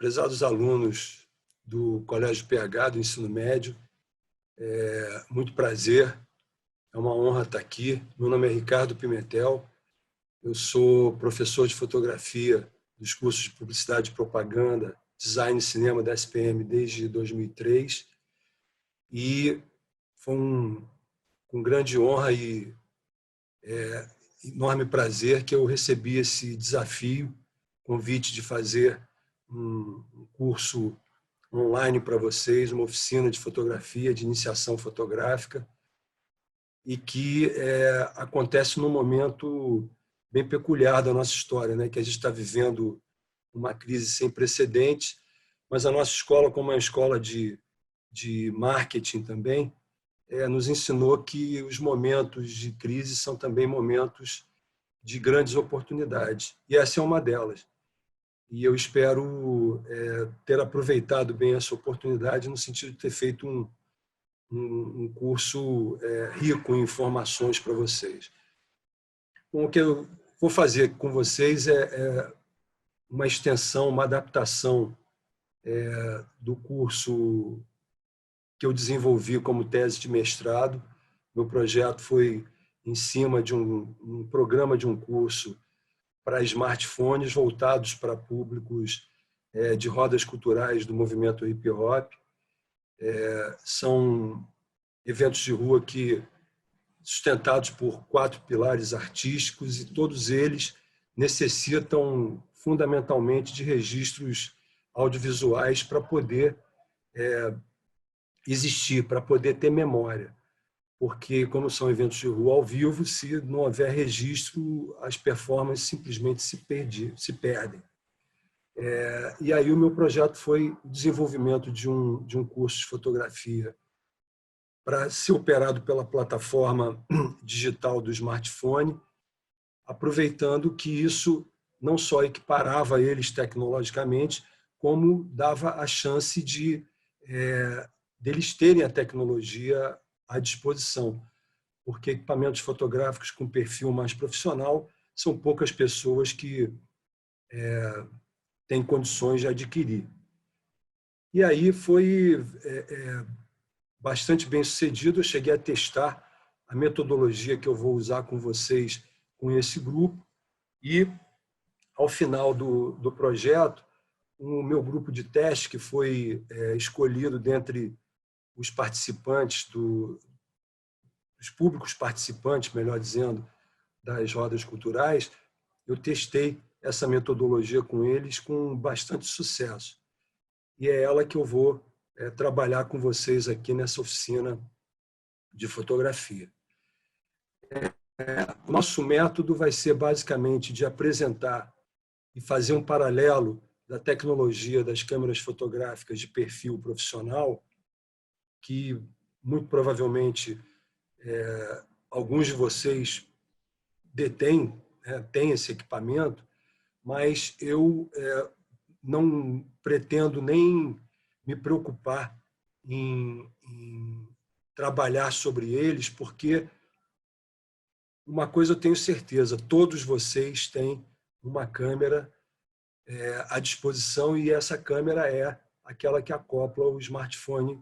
Prezados alunos do Colégio PH, do ensino médio, muito prazer, é uma honra estar aqui. Meu nome é Ricardo Pimentel, eu sou professor de fotografia dos cursos de Publicidade e Propaganda, Design e Cinema da SPM desde 2003 e foi com grande honra e enorme prazer que eu recebi esse desafio, convite de fazer um curso online para vocês, uma oficina de fotografia, de iniciação fotográfica, e que acontece num momento bem peculiar da nossa história, né? Que a gente está vivendo uma crise sem precedentes, mas a nossa escola, como é uma escola de marketing também, nos ensinou que os momentos de crise são também momentos de grandes oportunidades, e essa é uma delas. E eu espero ter aproveitado bem essa oportunidade no sentido de ter feito um curso rico em informações para vocês. Bom, o que eu vou fazer com vocês é uma extensão, uma adaptação do curso que eu desenvolvi como tese de mestrado. Meu projeto foi em cima de um programa de um curso para smartphones voltados para públicos de rodas culturais do movimento hip hop. São eventos de rua sustentados por 4 pilares artísticos, e todos eles necessitam fundamentalmente de registros audiovisuais para poder existir, para poder ter memória. Porque, como são eventos de rua ao vivo, se não houver registro, as performances simplesmente se perdem. E aí o meu projeto foi o desenvolvimento de um curso de fotografia para ser operado pela plataforma digital do smartphone, aproveitando que isso não só equiparava eles tecnologicamente, como dava a chance deles terem a tecnologia à disposição, porque equipamentos fotográficos com perfil mais profissional são poucas pessoas que têm condições de adquirir. E aí foi bastante bem sucedido. Eu cheguei a testar a metodologia que eu vou usar com vocês, com esse grupo, e ao final do projeto, o meu grupo de teste, que foi escolhido dentre os participantes, os públicos participantes, melhor dizendo, das rodas culturais, eu testei essa metodologia com eles com bastante sucesso. E é ela que eu vou trabalhar com vocês aqui nessa oficina de fotografia. O nosso método vai ser basicamente de apresentar e fazer um paralelo da tecnologia das câmeras fotográficas de perfil profissional, que muito provavelmente alguns de vocês detêm, têm esse equipamento, mas eu não pretendo nem me preocupar em trabalhar sobre eles, porque uma coisa eu tenho certeza: todos vocês têm uma câmera à disposição, e essa câmera é aquela que acopla o smartphone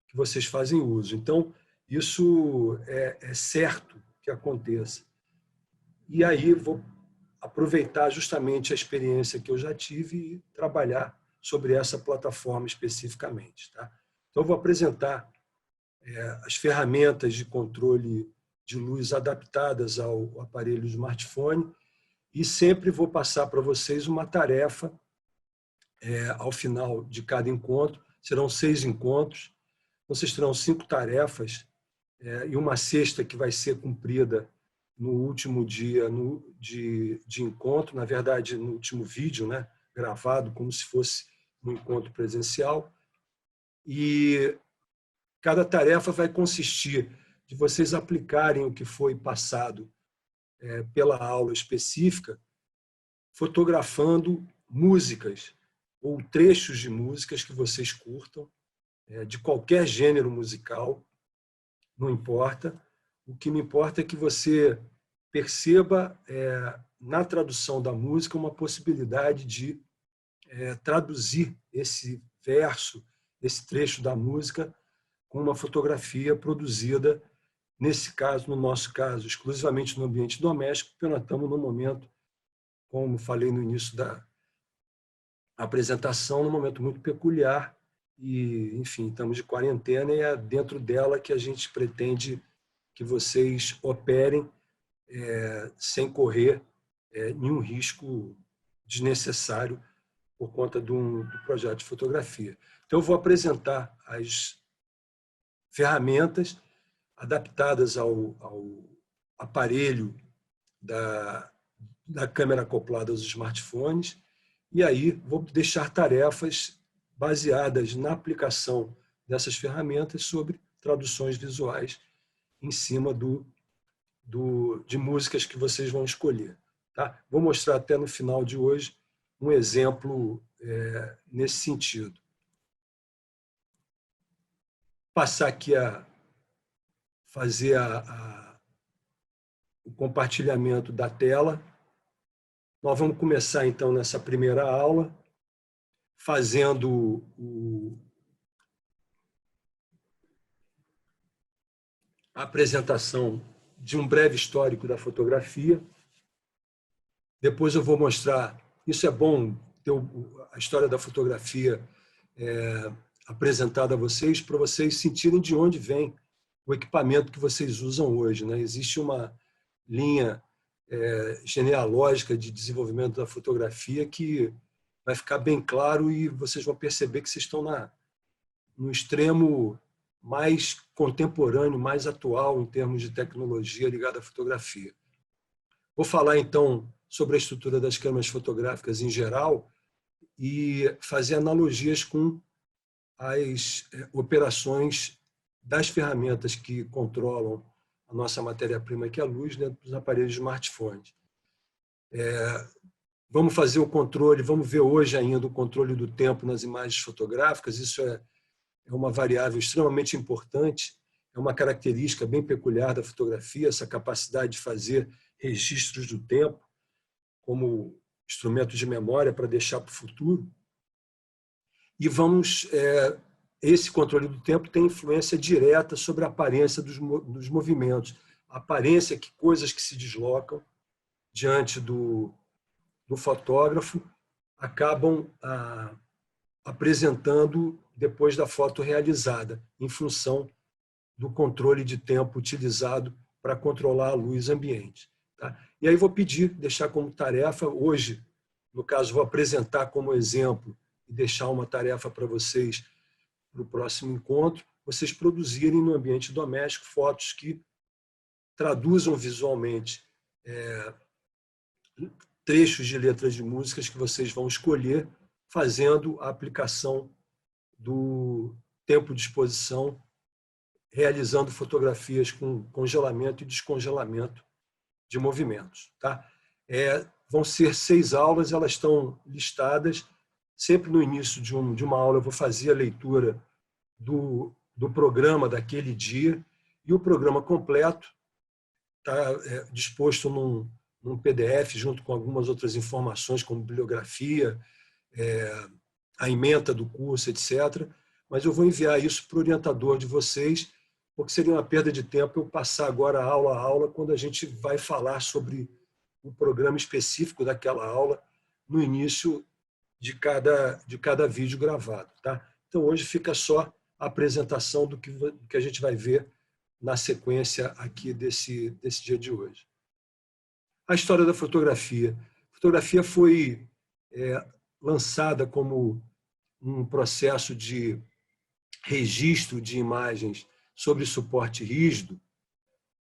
que vocês fazem uso. Então, isso é certo que aconteça. E aí vou aproveitar justamente a experiência que eu já tive e trabalhar sobre essa plataforma especificamente. Tá? Então, eu vou apresentar as ferramentas de controle de luz adaptadas ao aparelho smartphone, e sempre vou passar para vocês uma tarefa ao final de cada encontro. Serão 6 encontros, vocês terão 5 tarefas e uma sexta que vai ser cumprida no último dia de encontro, na verdade, no último vídeo, né, gravado, como se fosse um encontro presencial. E cada tarefa vai consistir de vocês aplicarem o que foi passado pela aula específica, fotografando músicas ou trechos de músicas que vocês curtam, de qualquer gênero musical, não importa. O que me importa é que você perceba na tradução da música uma possibilidade de traduzir esse verso, esse trecho da música, com uma fotografia produzida, nesse caso, no nosso caso, exclusivamente no ambiente doméstico, porque nós estamos num momento, como falei no início da apresentação, num momento muito peculiar e, enfim, estamos de quarentena e é dentro dela que a gente pretende que vocês operem sem correr nenhum risco desnecessário por conta do projeto de fotografia. Então, eu vou apresentar as ferramentas adaptadas ao aparelho da câmera acoplada aos smartphones, e aí vou deixar tarefas baseadas na aplicação dessas ferramentas sobre traduções visuais em cima de músicas que vocês vão escolher. Tá? Vou mostrar até no final de hoje um exemplo nesse sentido. Passar aqui a fazer o compartilhamento da tela. Nós vamos começar, então, nessa primeira aula, fazendo a apresentação de um breve histórico da fotografia. Depois eu vou mostrar, isso é bom ter a história da fotografia apresentada a vocês, para vocês sentirem de onde vem o equipamento que vocês usam hoje, né? Existe uma linha genealógica de desenvolvimento da fotografia que vai ficar bem claro e vocês vão perceber que vocês estão no extremo mais contemporâneo, mais atual em termos de tecnologia ligada à fotografia. Vou falar, então, sobre a estrutura das câmeras fotográficas em geral e fazer analogias com as operações das ferramentas que controlam a nossa matéria-prima, que é a luz, dentro dos aparelhos de smartphones. Vamos fazer o controle, vamos ver hoje ainda o controle do tempo nas imagens fotográficas. Isso é uma variável extremamente importante, é uma característica bem peculiar da fotografia, essa capacidade de fazer registros do tempo como instrumento de memória para deixar para o futuro. E esse controle do tempo tem influência direta sobre a aparência dos movimentos, a aparência que coisas que se deslocam diante do fotógrafo acabam apresentando depois da foto realizada, em função do controle de tempo utilizado para controlar a luz ambiente. Tá? E aí vou deixar como tarefa, hoje, no caso, vou apresentar como exemplo e deixar uma tarefa para vocês para o próximo encontro, vocês produzirem no ambiente doméstico fotos que traduzam visualmente trechos de letras de músicas que vocês vão escolher, fazendo a aplicação do tempo de exposição, realizando fotografias com congelamento e descongelamento de movimentos. Tá? Vão ser 6 aulas, elas estão listadas. Sempre no início de uma aula eu vou fazer a leitura do programa daquele dia, e o programa completo está disposto num PDF, junto com algumas outras informações, como bibliografia, a ementa do curso, etc. Mas eu vou enviar isso para o orientador de vocês, porque seria uma perda de tempo eu passar agora aula a aula, quando a gente vai falar sobre o programa específico daquela aula no início de cada vídeo gravado. Tá? Então, hoje fica só a apresentação do que a gente vai ver na sequência aqui desse dia de hoje. A história da fotografia. A fotografia foi lançada como um processo de registro de imagens sobre suporte rígido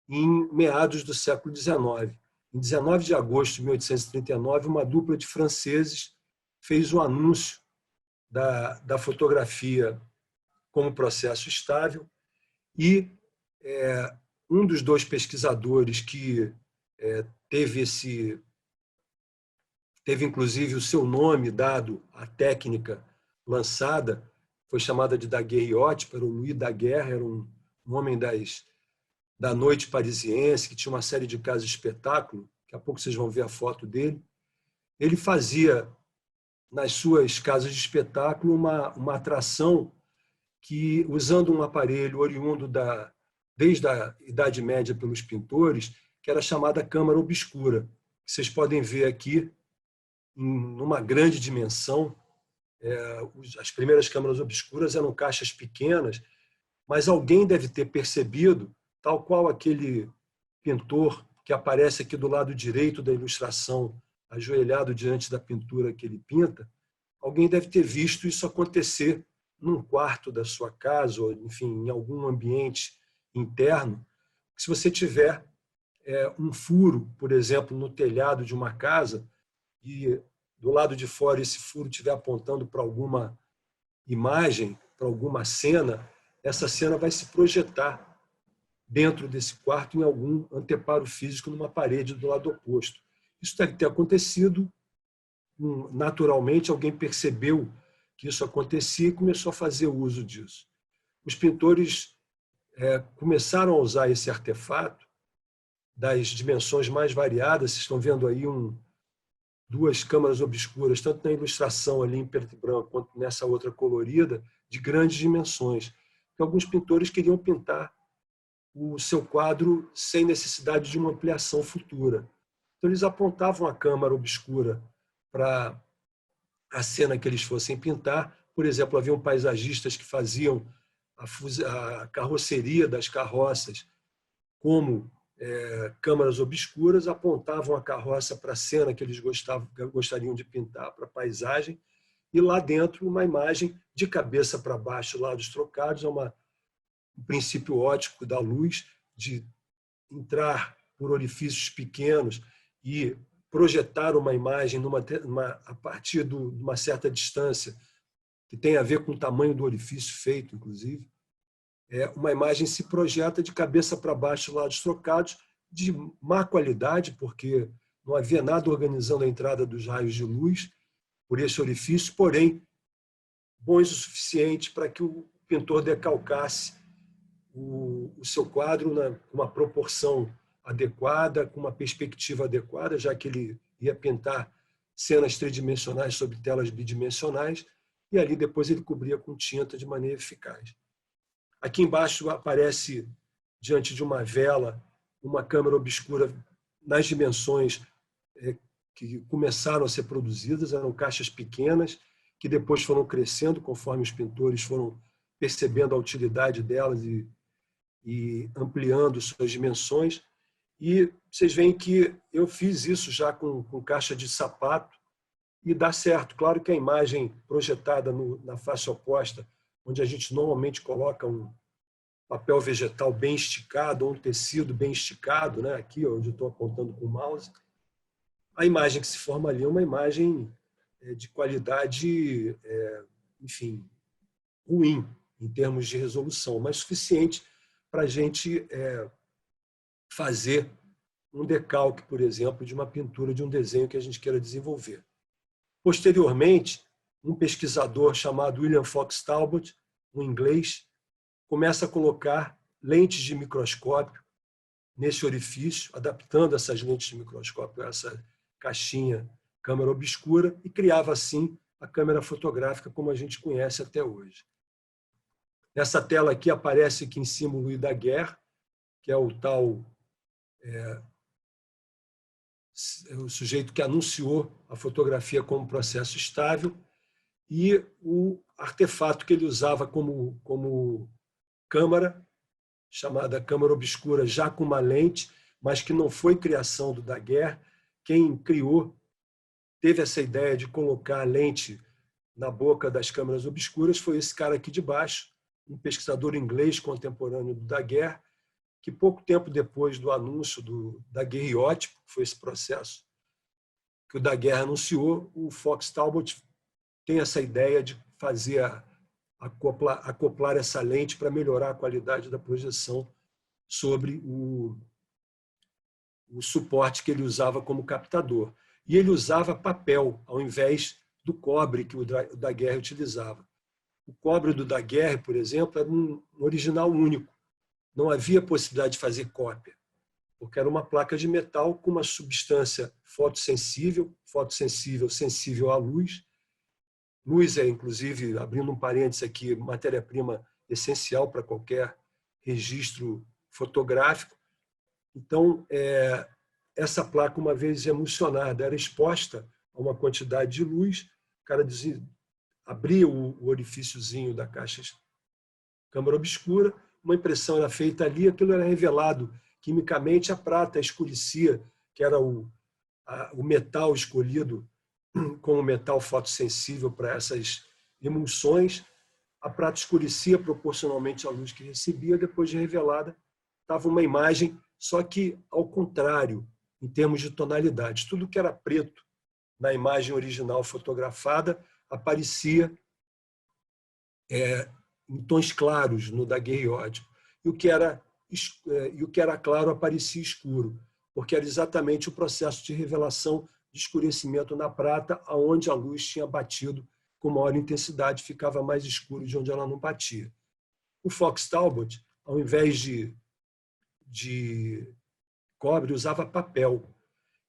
em meados do século XIX. Em 19 de agosto de 1839, uma dupla de franceses fez o anúncio da fotografia como processo estável, e um dos 2 pesquisadores que teve inclusive o seu nome dado à técnica lançada, foi chamada de daguerreotype, era o Louis Daguerre, era um homem da noite parisiense, que tinha uma série de casas de espetáculo, daqui a pouco vocês vão ver a foto dele. Ele fazia nas suas casas de espetáculo uma atração que, usando um aparelho oriundo desde a Idade Média pelos pintores, que era chamada câmara obscura. Vocês podem ver aqui, numa grande dimensão. As primeiras câmaras obscuras eram caixas pequenas, mas alguém deve ter percebido, tal qual aquele pintor que aparece aqui do lado direito da ilustração, ajoelhado diante da pintura que ele pinta, alguém deve ter visto isso acontecer num quarto da sua casa, ou, enfim, em algum ambiente interno. Se você tiver um furo, por exemplo, no telhado de uma casa, e do lado de fora esse furo estiver apontando para alguma imagem, para alguma cena, essa cena vai se projetar dentro desse quarto em algum anteparo físico numa parede do lado oposto. Isso deve ter acontecido naturalmente, alguém percebeu que isso acontecia e começou a fazer uso disso. Os pintores começaram a usar esse artefato das dimensões mais variadas. Vocês estão vendo aí duas câmaras obscuras, tanto na ilustração ali em preto e branco, quanto nessa outra colorida, de grandes dimensões. Porque alguns pintores queriam pintar o seu quadro sem necessidade de uma ampliação futura. Então, eles apontavam a câmara obscura para a cena que eles fossem pintar. Por exemplo, haviam paisagistas que faziam a carroceria das carroças como câmaras obscuras, apontavam a carroça para a cena que eles gostariam de pintar, para a paisagem, e lá dentro uma imagem de cabeça para baixo, lados trocados, um princípio óptico da luz, de entrar por orifícios pequenos e projetar uma imagem a partir de uma certa distância, que tem a ver com o tamanho do orifício feito, inclusive. Uma imagem se projeta de cabeça para baixo, lados trocados, de má qualidade, porque não havia nada organizando a entrada dos raios de luz por esse orifício, porém, bons o suficiente para que o pintor decalcasse o seu quadro com uma proporção adequada, com uma perspectiva adequada, já que ele ia pintar cenas tridimensionais sobre telas bidimensionais, e ali depois ele cobria com tinta de maneira eficaz. Aqui embaixo aparece, diante de uma vela, uma câmara obscura nas dimensões que começaram a ser produzidas. Eram caixas pequenas, que depois foram crescendo conforme os pintores foram percebendo a utilidade delas e ampliando suas dimensões. E vocês veem que eu fiz isso já com caixa de sapato e dá certo. Claro que a imagem projetada na face oposta, onde a gente normalmente coloca um papel vegetal bem esticado, ou um tecido bem esticado, né? Aqui onde eu estou apontando com o mouse, a imagem que se forma ali é uma imagem de qualidade, enfim, ruim em termos de resolução, mas suficiente para a gente fazer um decalque, por exemplo, de uma pintura, de um desenho que a gente queira desenvolver. Posteriormente, um pesquisador chamado William Fox Talbot, um inglês, começa a colocar lentes de microscópio nesse orifício, adaptando essas lentes de microscópio a essa caixinha câmara obscura, e criava, assim, a câmera fotográfica como a gente conhece até hoje. Nessa tela aqui aparece aqui em cima o Louis Daguerre, que é o tal o sujeito que anunciou a fotografia como processo estável, e o artefato que ele usava como câmara, chamada câmara obscura, já com uma lente, mas que não foi criação do Daguerre. Quem criou teve essa ideia de colocar a lente na boca das câmaras obscuras foi esse cara aqui de baixo, um pesquisador inglês contemporâneo do Daguerre, que pouco tempo depois do anúncio do daguerreótipo, que foi esse processo que o Daguerre anunciou, o Fox Talbot tem essa ideia de fazer acoplar essa lente para melhorar a qualidade da projeção sobre o suporte que ele usava como captador. E ele usava papel ao invés do cobre que o Daguerre utilizava. O cobre do Daguerre, por exemplo, era um original único. Não havia possibilidade de fazer cópia, porque era uma placa de metal com uma substância fotossensível, sensível à luz, Luz é, inclusive, abrindo um parênteses aqui, matéria-prima essencial para qualquer registro fotográfico. Então, essa placa, uma vez emulsionada, era exposta a uma quantidade de luz, o cara abria o orifíciozinho da caixa câmara obscura, uma impressão era feita ali, aquilo era revelado quimicamente, a prata escurecia, que era o metal escolhido como metal fotossensível para essas emulsões. A prata escurecia proporcionalmente à luz que recebia, depois de revelada, estava uma imagem, só que ao contrário, em termos de tonalidade. Tudo que era preto na imagem original fotografada aparecia em tons claros no daguerreótipo. E o que era claro aparecia escuro, porque era exatamente o processo de revelação de escurecimento na prata, aonde a luz tinha batido com maior intensidade, ficava mais escuro de onde ela não batia. O Fox Talbot, ao invés de cobre, usava papel.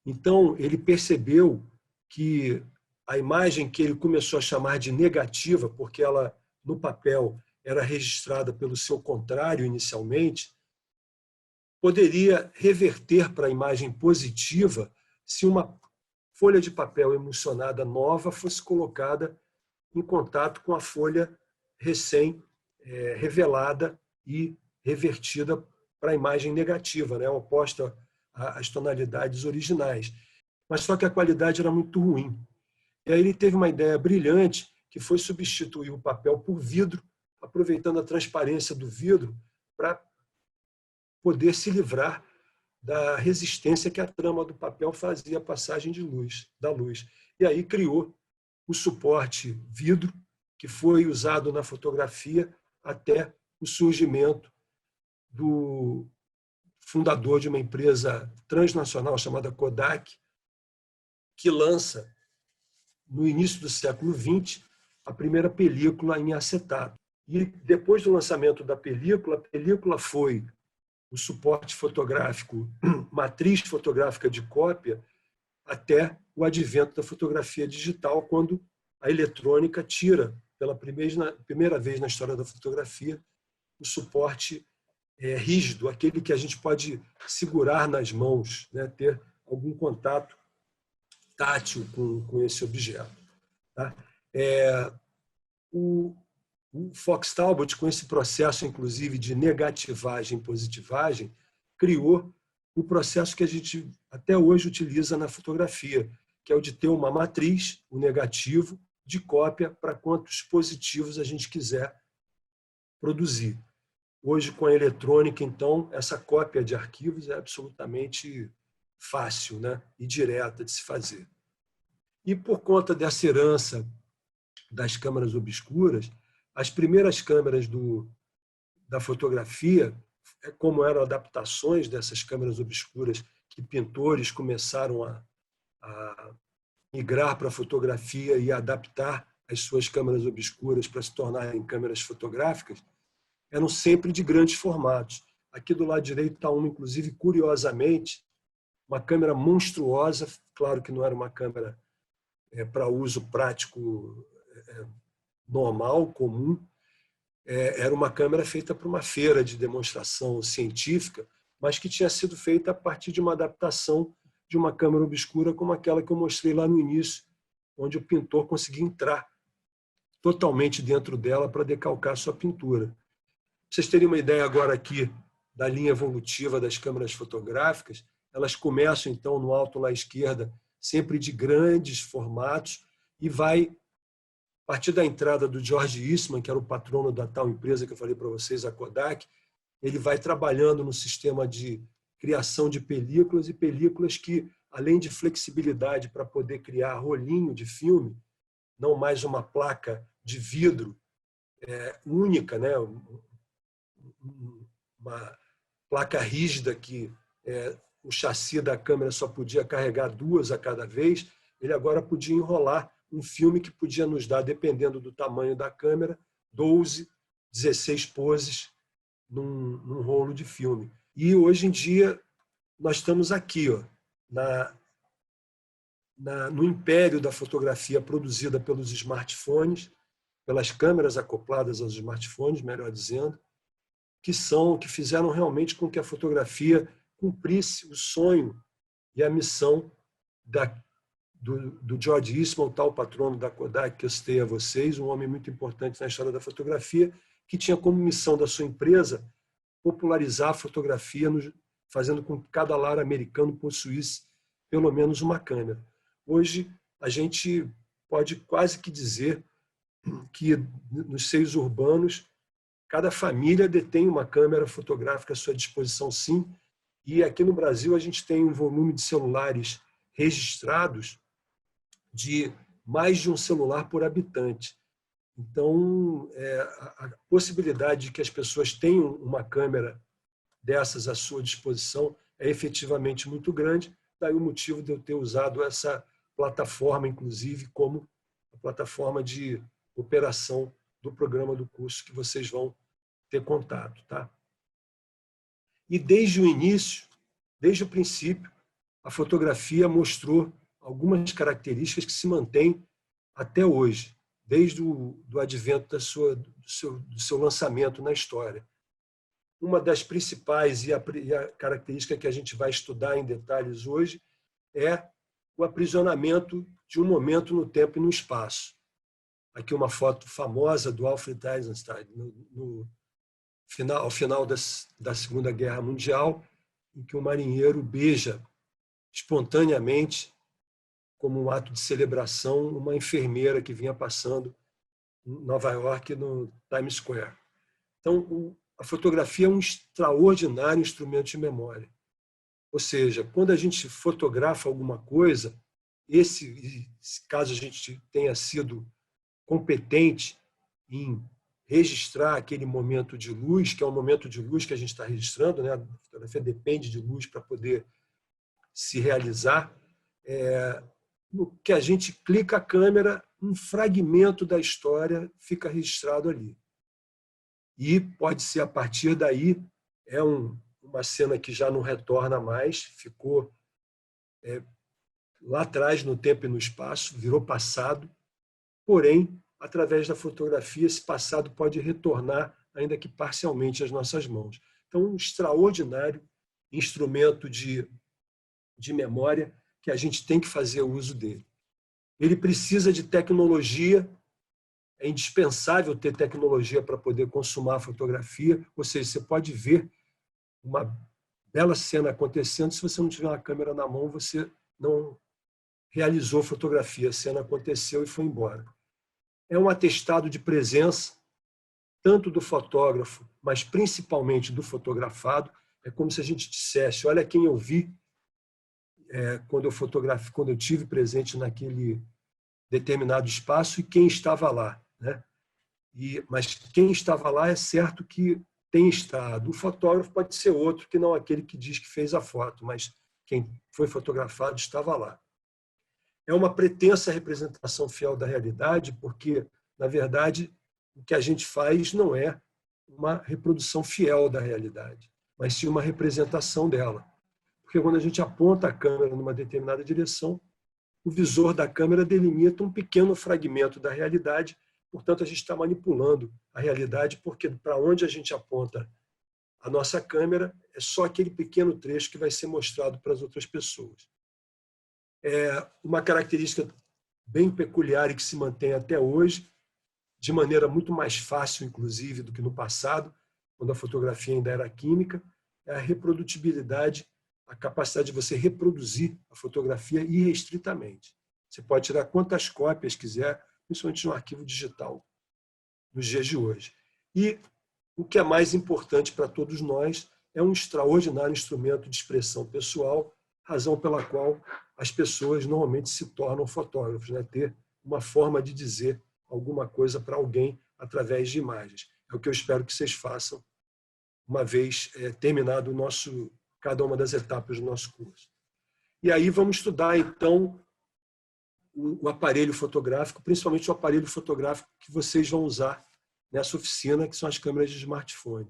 Então, ele percebeu que a imagem que ele começou a chamar de negativa, porque ela, no papel, era registrada pelo seu contrário inicialmente, poderia reverter para a imagem positiva se uma folha de papel emulsionada nova fosse colocada em contato com a folha recém-revelada e revertida para a imagem negativa, né, oposta às tonalidades originais. Mas só que a qualidade era muito ruim. E aí ele teve uma ideia brilhante, que foi substituir o papel por vidro, aproveitando a transparência do vidro para poder se livrar da resistência que a trama do papel fazia à passagem da luz. E aí criou o suporte vidro, que foi usado na fotografia até o surgimento do fundador de uma empresa transnacional chamada Kodak, que lança, no início do século XX, a primeira película em acetato. E depois do lançamento da película, a película foi o suporte fotográfico, matriz fotográfica de cópia, até o advento da fotografia digital, quando a eletrônica tira, pela primeira vez na história da fotografia, o suporte rígido, aquele que a gente pode segurar nas mãos, né, ter algum contato tátil com esse objeto. Tá? O Fox Talbot, com esse processo, inclusive, de negativagem e positivagem, criou o processo que a gente até hoje utiliza na fotografia, que é o de ter uma matriz, o negativo, de cópia para quantos positivos a gente quiser produzir. Hoje, com a eletrônica, então, essa cópia de arquivos é absolutamente fácil, né, e direta de se fazer. E por conta dessa herança das câmeras obscuras, as primeiras câmeras da fotografia, como eram adaptações dessas câmeras obscuras que pintores começaram a migrar para a fotografia e adaptar as suas câmeras obscuras para se tornarem câmeras fotográficas, eram sempre de grandes formatos. Aqui do lado direito está uma, inclusive, curiosamente, uma câmera monstruosa, claro que não era uma câmera para uso prático normal, comum, era uma câmera feita para uma feira de demonstração científica, mas que tinha sido feita a partir de uma adaptação de uma câmera obscura como aquela que eu mostrei lá no início, onde o pintor conseguia entrar totalmente dentro dela para decalcar sua pintura. Pra vocês terem uma ideia agora aqui da linha evolutiva das câmeras fotográficas, elas começam, então, no alto lá à esquerda, sempre de grandes formatos, e vai, a partir da entrada do George Eastman, que era o patrono da tal empresa que eu falei para vocês, a Kodak, ele vai trabalhando no sistema de criação de películas, e películas que, além de flexibilidade para poder criar rolinho de filme, não mais uma placa de vidro única, né? Uma placa rígida que o chassi da câmera só podia carregar 2 a cada vez, ele agora podia enrolar um filme que podia nos dar, dependendo do tamanho da câmera, 12, 16 poses num rolo de filme. E hoje em dia nós estamos aqui, ó, no império da fotografia produzida pelos smartphones, pelas câmeras acopladas aos smartphones, melhor dizendo, que fizeram realmente com que a fotografia cumprisse o sonho e a missão do George Eastman, o tal patrono da Kodak que eu citei a vocês, um homem muito importante na história da fotografia, que tinha como missão da sua empresa popularizar a fotografia, fazendo com que cada lar americano possuísse pelo menos uma câmera. Hoje, a gente pode quase que dizer que nos seios urbanos, cada família detém uma câmera fotográfica à sua disposição, sim, e aqui no Brasil a gente tem um volume de celulares registrados de mais de um celular por habitante. Então, a possibilidade de que as pessoas tenham uma câmera dessas à sua disposição é efetivamente muito grande, daí o motivo de eu ter usado essa plataforma, inclusive, como a plataforma de operação do programa do curso que vocês vão ter contato. Tá? E desde o início, desde o princípio, a fotografia mostrou algumas características que se mantêm até hoje, desde o advento do seu lançamento na história. Uma das principais e a característica que a gente vai estudar em detalhes hoje é o aprisionamento de um momento no tempo e no espaço. Aqui uma foto famosa do Alfred Eisenstein, ao final da Segunda Guerra Mundial, em que o marinheiro beija espontaneamente, como um ato de celebração, uma enfermeira que vinha passando em Nova York, no Times Square. Então, a fotografia é um extraordinário instrumento de memória. Ou seja, quando a gente fotografa alguma coisa, caso a gente tenha sido competente em registrar aquele momento de luz, que é o momento de luz que a gente está registrando, né? A fotografia depende de luz para poder se realizar. No que a gente clica a câmera, um fragmento da história fica registrado ali. E pode ser, a partir daí, uma cena que já não retorna mais, ficou lá atrás, no tempo e no espaço, virou passado, porém, através da fotografia, esse passado pode retornar, ainda que parcialmente, às nossas mãos. Então, um extraordinário instrumento de memória que a gente tem que fazer uso dele. Ele precisa de tecnologia, é indispensável ter tecnologia para poder consumar a fotografia, ou seja, você pode ver uma bela cena acontecendo, se você não tiver uma câmera na mão, você não realizou fotografia, a cena aconteceu e foi embora. É um atestado de presença, tanto do fotógrafo, mas principalmente do fotografado. É como se a gente dissesse, olha quem eu vi quando eu tive presente naquele determinado espaço e quem estava lá. Né? Mas quem estava lá é certo que tem estado. O fotógrafo pode ser outro que não aquele que diz que fez a foto, mas quem foi fotografado estava lá. É uma pretensa representação fiel da realidade, porque, na verdade, o que a gente faz não é uma reprodução fiel da realidade, mas sim uma representação dela. Porque quando a gente aponta a câmera numa determinada direção, o visor da câmera delimita um pequeno fragmento da realidade, portanto, a gente está manipulando a realidade, porque para onde a gente aponta a nossa câmera é só aquele pequeno trecho que vai ser mostrado para as outras pessoas. É uma característica bem peculiar e que se mantém até hoje, de maneira muito mais fácil, inclusive, do que no passado, quando a fotografia ainda era química, é a reprodutibilidade, a capacidade de você reproduzir a fotografia irrestritamente. Você pode tirar quantas cópias quiser, principalmente no arquivo digital, nos dias de hoje. E o que é mais importante para todos nós é um extraordinário instrumento de expressão pessoal, razão pela qual as pessoas normalmente se tornam fotógrafos, né? Ter uma forma de dizer alguma coisa para alguém através de imagens. É o que eu espero que vocês façam uma vez terminado cada uma das etapas do nosso curso. E aí vamos estudar, então, o aparelho fotográfico, principalmente o aparelho fotográfico que vocês vão usar nessa oficina, que são as câmeras de smartphone.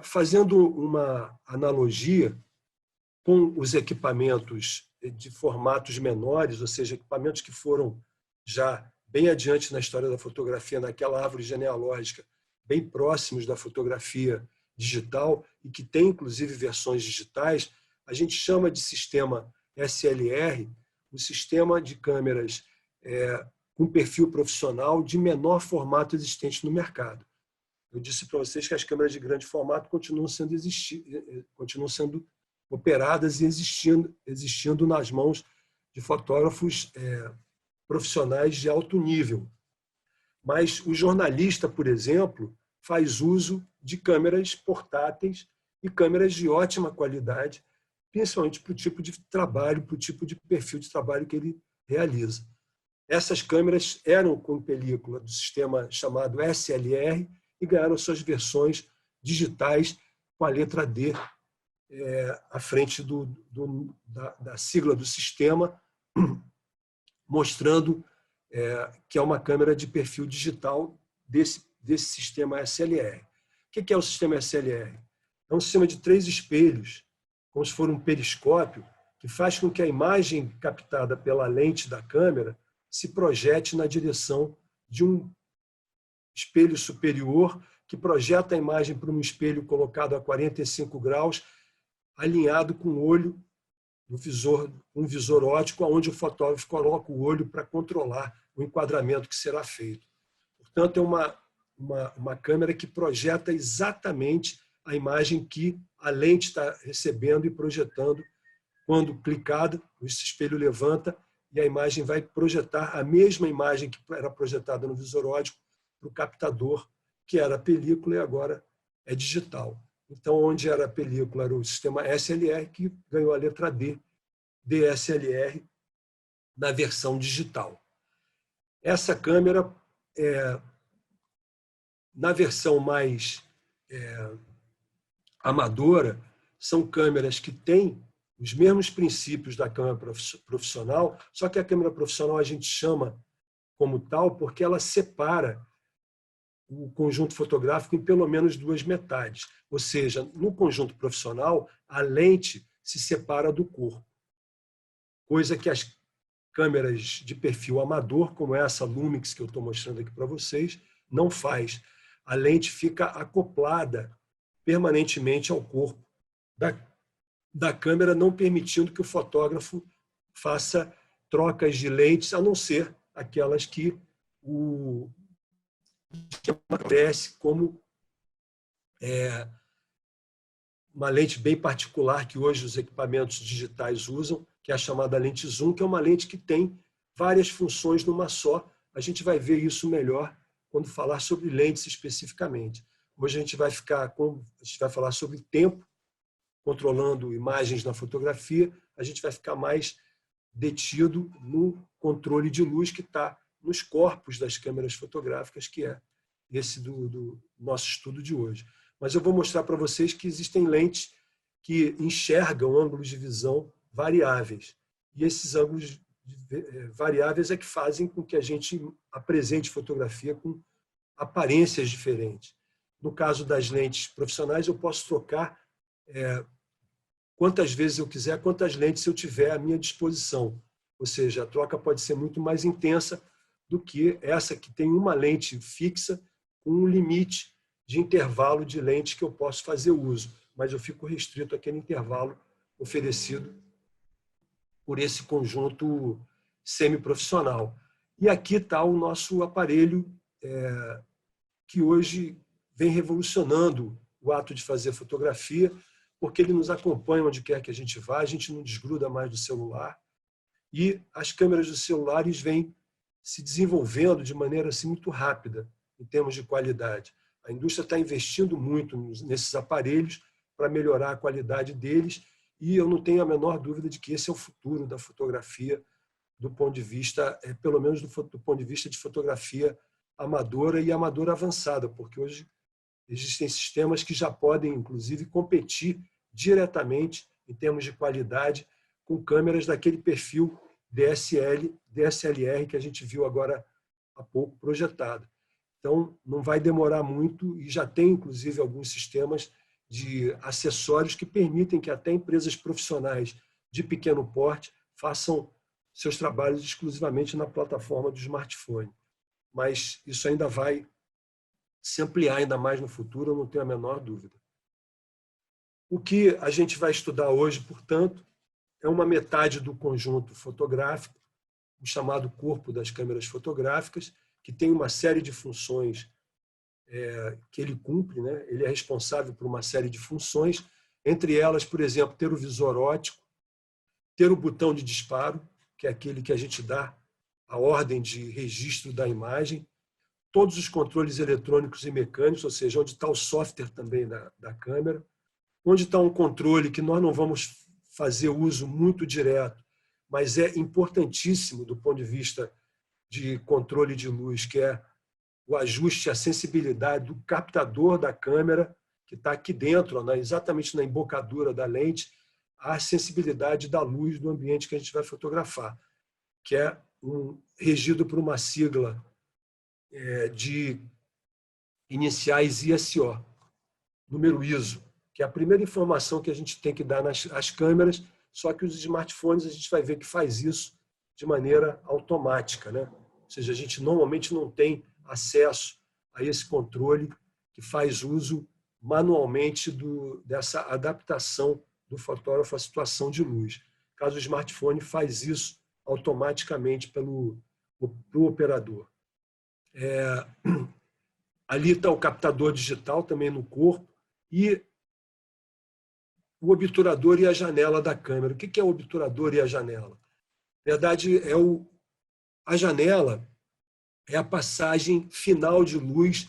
Fazendo uma analogia com os equipamentos de formatos menores, ou seja, equipamentos que foram já bem adiante na história da fotografia, naquela árvore genealógica, bem próximos da fotografia digital e que tem, inclusive, versões digitais, a gente chama de sistema SLR, o sistema de câmeras com perfil profissional de menor formato existente no mercado. Eu disse para vocês que as câmeras de grande formato continuam sendo operadas e existindo nas mãos de fotógrafos profissionais de alto nível. Mas o jornalista, por exemplo, faz uso de câmeras portáteis e câmeras de ótima qualidade, principalmente para o tipo de trabalho, para o tipo de perfil de trabalho que ele realiza. Essas câmeras eram com película do sistema chamado SLR e ganharam suas versões digitais com a letra D à frente da sigla do sistema, mostrando que é uma câmera de perfil digital desse sistema SLR. O que é o sistema SLR? É um sistema de 3 espelhos, como se fosse um periscópio, que faz com que a imagem captada pela lente da câmera se projete na direção de um espelho superior, que projeta a imagem para um espelho colocado a 45 graus, alinhado com o olho do visor, um visor óptico, onde o fotógrafo coloca o olho para controlar o enquadramento que será feito. Portanto, é uma câmera que projeta exatamente a imagem que a lente está recebendo e projetando. Quando clicada, esse espelho levanta e a imagem vai projetar a mesma imagem que era projetada no visor óptico para o captador, que era a película e agora é digital. Então, onde era a película, era o sistema SLR, que ganhou a letra D, DSLR, na versão digital. Essa câmera, na versão mais amadora, são câmeras que têm os mesmos princípios da câmera profissional, só que a câmera profissional a gente chama como tal porque ela separa o conjunto fotográfico em pelo menos 2 metades. Ou seja, no conjunto profissional, a lente se separa do corpo, coisa que as câmeras de perfil amador, como essa Lumix que eu estou mostrando aqui para vocês, não faz. A lente fica acoplada permanentemente ao corpo da câmera, não permitindo que o fotógrafo faça trocas de lentes, a não ser aquelas que aparece como uma lente bem particular que hoje os equipamentos digitais usam, que é a chamada lente zoom, que é uma lente que tem várias funções numa só. A gente vai ver isso melhor quando falar sobre lentes especificamente. Hoje a gente vai falar sobre tempo, controlando imagens na fotografia. A gente vai ficar mais detido no controle de luz que está nos corpos das câmeras fotográficas, que é esse do nosso estudo de hoje. Mas eu vou mostrar para vocês que existem lentes que enxergam ângulos de visão variáveis. E esses ângulos variáveis é que fazem com que a gente apresente fotografia com aparências diferentes. No caso das lentes profissionais, eu posso trocar quantas vezes eu quiser, quantas lentes eu tiver à minha disposição. Ou seja, a troca pode ser muito mais intensa do que essa que tem uma lente fixa com um limite de intervalo de lentes que eu posso fazer uso, mas eu fico restrito àquele intervalo oferecido por esse conjunto semiprofissional. E aqui está o nosso aparelho que hoje vem revolucionando o ato de fazer fotografia, porque ele nos acompanha onde quer que a gente vá, a gente não desgruda mais do celular, e as câmeras dos celulares vêm se desenvolvendo de maneira assim, muito rápida, em termos de qualidade. A indústria está investindo muito nesses aparelhos para melhorar a qualidade deles, e eu não tenho a menor dúvida de que esse é o futuro da fotografia, do ponto de vista, pelo menos do ponto de vista de fotografia amadora e amadora avançada, porque hoje existem sistemas que já podem, inclusive, competir diretamente, em termos de qualidade, com câmeras daquele perfil DSLR que a gente viu agora há pouco projetado. Então, não vai demorar muito e já tem, inclusive, alguns sistemas de acessórios que permitem que até empresas profissionais de pequeno porte façam seus trabalhos exclusivamente na plataforma do smartphone. Mas isso ainda vai se ampliar ainda mais no futuro, eu não tenho a menor dúvida. O que a gente vai estudar hoje, portanto, é uma metade do conjunto fotográfico, o chamado corpo das câmeras fotográficas, que tem uma série de funções que ele cumpre, né? Ele é responsável por uma série de funções, entre elas, por exemplo, ter o visor óptico, ter o botão de disparo, que é aquele que a gente dá a ordem de registro da imagem, todos os controles eletrônicos e mecânicos, ou seja, onde está o software também da câmera, onde está um controle que nós não vamos fazer uso muito direto, mas é importantíssimo do ponto de vista de controle de luz, que é o ajuste, a sensibilidade do captador da câmera, que está aqui dentro, exatamente na embocadura da lente, a sensibilidade da luz do ambiente que a gente vai fotografar, que é regido por uma sigla de iniciais ISO, número ISO, que é a primeira informação que a gente tem que dar nas câmeras, só que os smartphones a gente vai ver que faz isso de maneira automática, né? Ou seja, a gente normalmente não tem acesso a esse controle que faz uso manualmente dessa adaptação do fotógrafo à situação de luz. Caso o smartphone faz isso automaticamente pelo operador. Ali está o captador digital também no corpo e o obturador e a janela da câmera. O que é o obturador e a janela? Na verdade, a janela é a passagem final de luz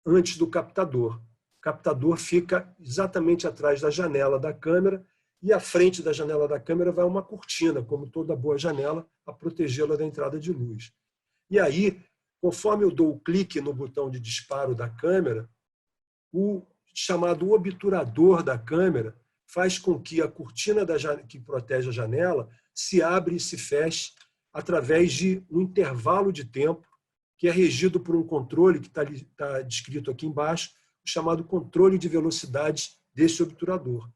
antes do captador. O captador fica exatamente atrás da janela da câmera e à frente da janela da câmera vai uma cortina, como toda boa janela, a protegê-la da entrada de luz. E aí, conforme eu dou o clique no botão de disparo da câmera, o chamado obturador da câmera faz com que a cortina que protege a janela se abra e se feche através de um intervalo de tempo que é regido por um controle que está descrito aqui embaixo, o chamado controle de velocidade desse obturador,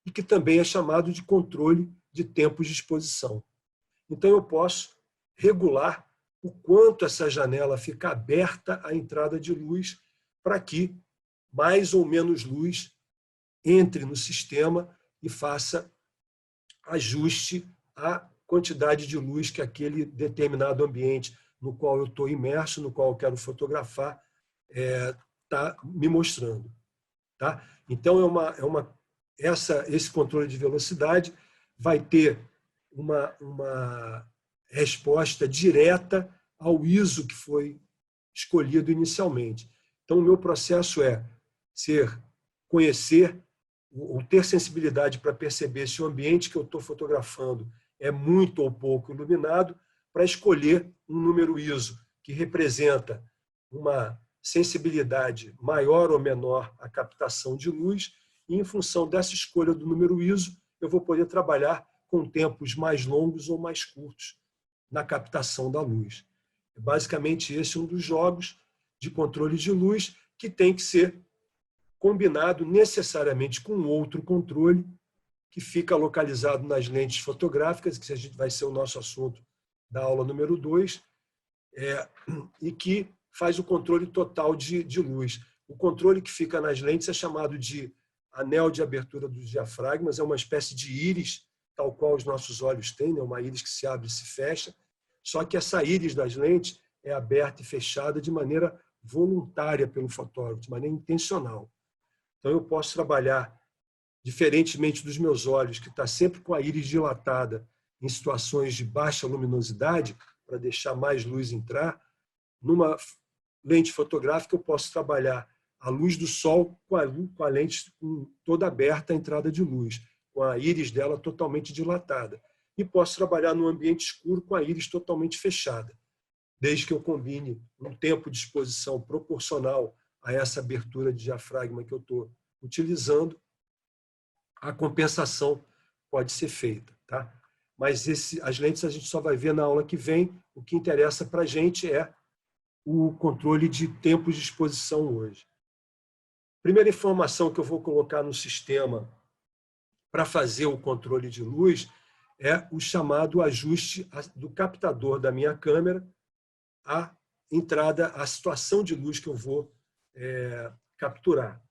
e que também é chamado de controle de tempos de exposição. Então, eu posso regular o quanto essa janela fica aberta à entrada de luz para que mais ou menos luz entre no sistema e faça ajuste à quantidade de luz que aquele determinado ambiente no qual eu estou imerso, no qual eu quero fotografar, está me mostrando. Tá? Então, esse controle de velocidade vai ter uma resposta direta ao ISO que foi escolhido inicialmente. Então, o meu processo é conhecer ou ter sensibilidade para perceber se o ambiente que eu estou fotografando é muito ou pouco iluminado, para escolher um número ISO que representa uma sensibilidade maior ou menor à captação de luz, e em função dessa escolha do número ISO, eu vou poder trabalhar com tempos mais longos ou mais curtos na captação da luz. Basicamente, esse é um dos jogos de controle de luz que tem que ser combinado necessariamente com outro controle que fica localizado nas lentes fotográficas, que vai ser o nosso assunto da aula número 2, e que faz o controle total de luz. O controle que fica nas lentes é chamado de anel de abertura dos diafragmas, é uma espécie de íris, tal qual os nossos olhos têm, né? Uma íris que se abre e se fecha, só que essa íris das lentes é aberta e fechada de maneira voluntária pelo fotógrafo, de maneira intencional. Então, eu posso trabalhar, diferentemente dos meus olhos, que está sempre com a íris dilatada em situações de baixa luminosidade, para deixar mais luz entrar. Numa lente fotográfica, eu posso trabalhar a luz do sol com a lente toda aberta à entrada de luz, com a íris dela totalmente dilatada. E posso trabalhar num ambiente escuro com a íris totalmente fechada, desde que eu combine um tempo de exposição proporcional a essa abertura de diafragma que eu estou utilizando, a compensação pode ser feita. Tá? Mas as lentes a gente só vai ver na aula que vem. O que interessa para a gente é o controle de tempos de exposição hoje. Primeira informação que eu vou colocar no sistema para fazer o controle de luz é o chamado ajuste do captador da minha câmera à entrada, à situação de luz que eu vou capturar.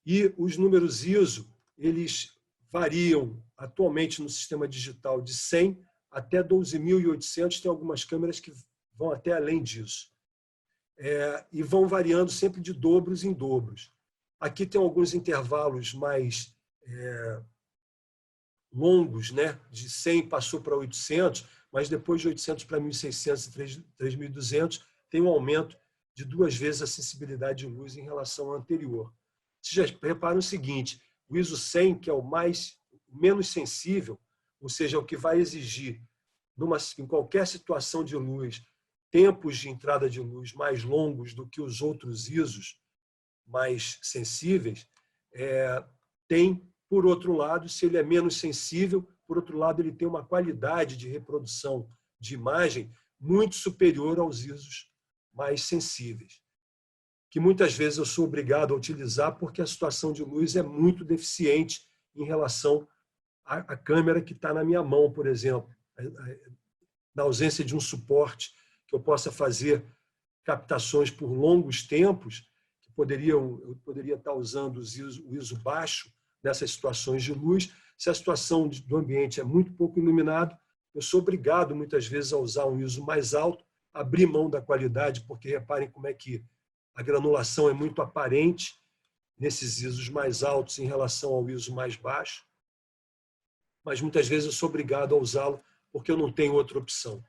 E os números ISO, eles variam atualmente no sistema digital de 100 até 12.800, tem algumas câmeras que vão até além disso. E vão variando sempre de dobros em dobros. Aqui tem alguns intervalos mais longos, né? De 100 passou para 800, mas depois de 800 para 1.600 e 3.200 tem um aumento de 2 vezes a sensibilidade de luz em relação ao anterior. Vocês já reparam o seguinte, o ISO 100, que é o menos sensível, ou seja, o que vai exigir, em qualquer situação de luz, tempos de entrada de luz mais longos do que os outros ISOs mais sensíveis, tem, por outro lado, se ele é menos sensível, por outro lado, ele tem uma qualidade de reprodução de imagem muito superior aos ISOs mais sensíveis, que muitas vezes eu sou obrigado a utilizar porque a situação de luz é muito deficiente em relação à câmera que está na minha mão, por exemplo. Na ausência de um suporte que eu possa fazer captações por longos tempos, eu poderia estar usando o ISO baixo nessas situações de luz. Se a situação do ambiente é muito pouco iluminado, eu sou obrigado, muitas vezes, a usar um ISO mais alto, abrir mão da qualidade, porque reparem como é que a granulação é muito aparente nesses ISOs mais altos em relação ao ISO mais baixo, mas muitas vezes eu sou obrigado a usá-lo porque eu não tenho outra opção.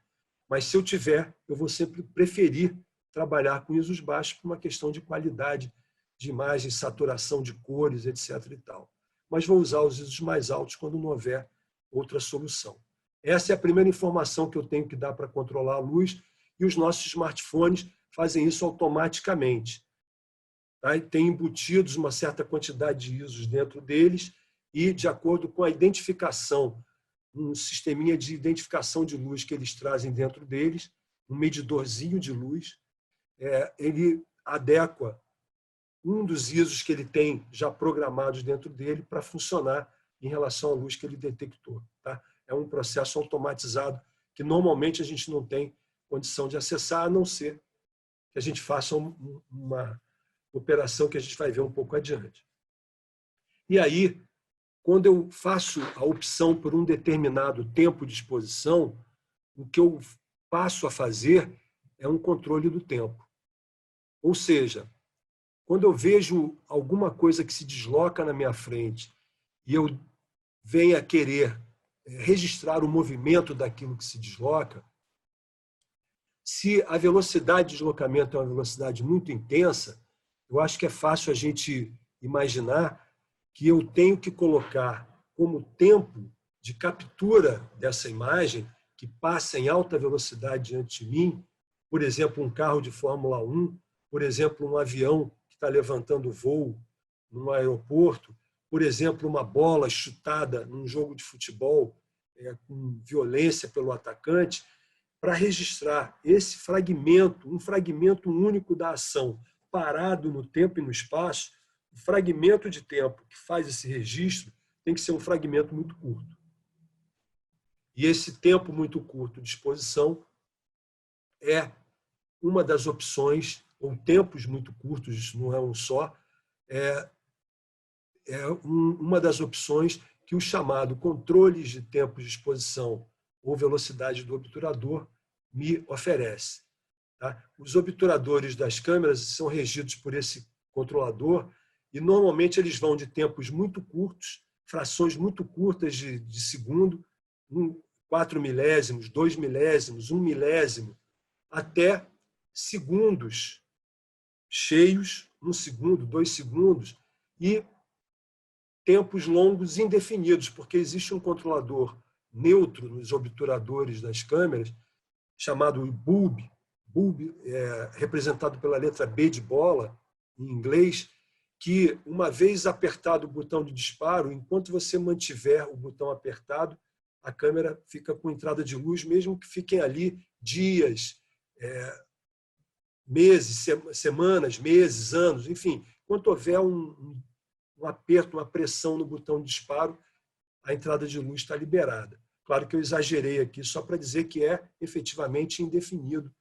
Mas se eu tiver, eu vou sempre preferir trabalhar com ISOs baixos por uma questão de qualidade de imagem, saturação de cores, etc. e tal. Mas vou usar os ISOs mais altos quando não houver outra solução. Essa é a primeira informação que eu tenho que dar para controlar a luz, e os nossos smartphones fazem isso automaticamente. Tá? E tem embutidos uma certa quantidade de ISOs dentro deles e, de acordo com a identificação, um sisteminha de identificação de luz que eles trazem dentro deles, um medidorzinho de luz, ele adequa um dos ISOs que ele tem já programados dentro dele para funcionar em relação à luz que ele detectou. Tá? É um processo automatizado que normalmente a gente não tem condição de acessar, a não ser que a gente faça uma operação que a gente vai ver um pouco adiante. E aí, quando eu faço a opção por um determinado tempo de exposição, o que eu passo a fazer é um controle do tempo. Ou seja, quando eu vejo alguma coisa que se desloca na minha frente e eu venho a querer registrar o movimento daquilo que se desloca, se a velocidade de deslocamento é uma velocidade muito intensa, eu acho que é fácil a gente imaginar que eu tenho que colocar como tempo de captura dessa imagem, que passa em alta velocidade diante de mim, por exemplo, um carro de Fórmula 1, por exemplo, um avião que está levantando voo num aeroporto, por exemplo, uma bola chutada num jogo de futebol com violência pelo atacante, para registrar esse fragmento, um fragmento único da ação, parado no tempo e no espaço. O fragmento de tempo que faz esse registro tem que ser um fragmento muito curto. E esse tempo muito curto de exposição é uma das opções, ou tempos muito curtos, isso não é um só, uma das opções que o chamado controles de tempos de exposição ou velocidade do obturador me oferece. Tá? Os obturadores das câmeras são regidos por esse controlador e normalmente eles vão de tempos muito curtos, frações muito curtas de segundo, 4 milésimos, 2 milésimos, 1 milésimo, até segundos cheios, 1 segundo, 2 segundos, e tempos longos indefinidos, porque existe um controlador neutro nos obturadores das câmeras, chamado bulb, representado pela letra B de bola, em inglês, que, uma vez apertado o botão de disparo, enquanto você mantiver o botão apertado, a câmera fica com entrada de luz, mesmo que fiquem ali dias, meses, semanas, meses, anos, enfim. Enquanto houver um aperto, uma pressão no botão de disparo, a entrada de luz está liberada. Claro que eu exagerei aqui, só para dizer que é efetivamente indefinido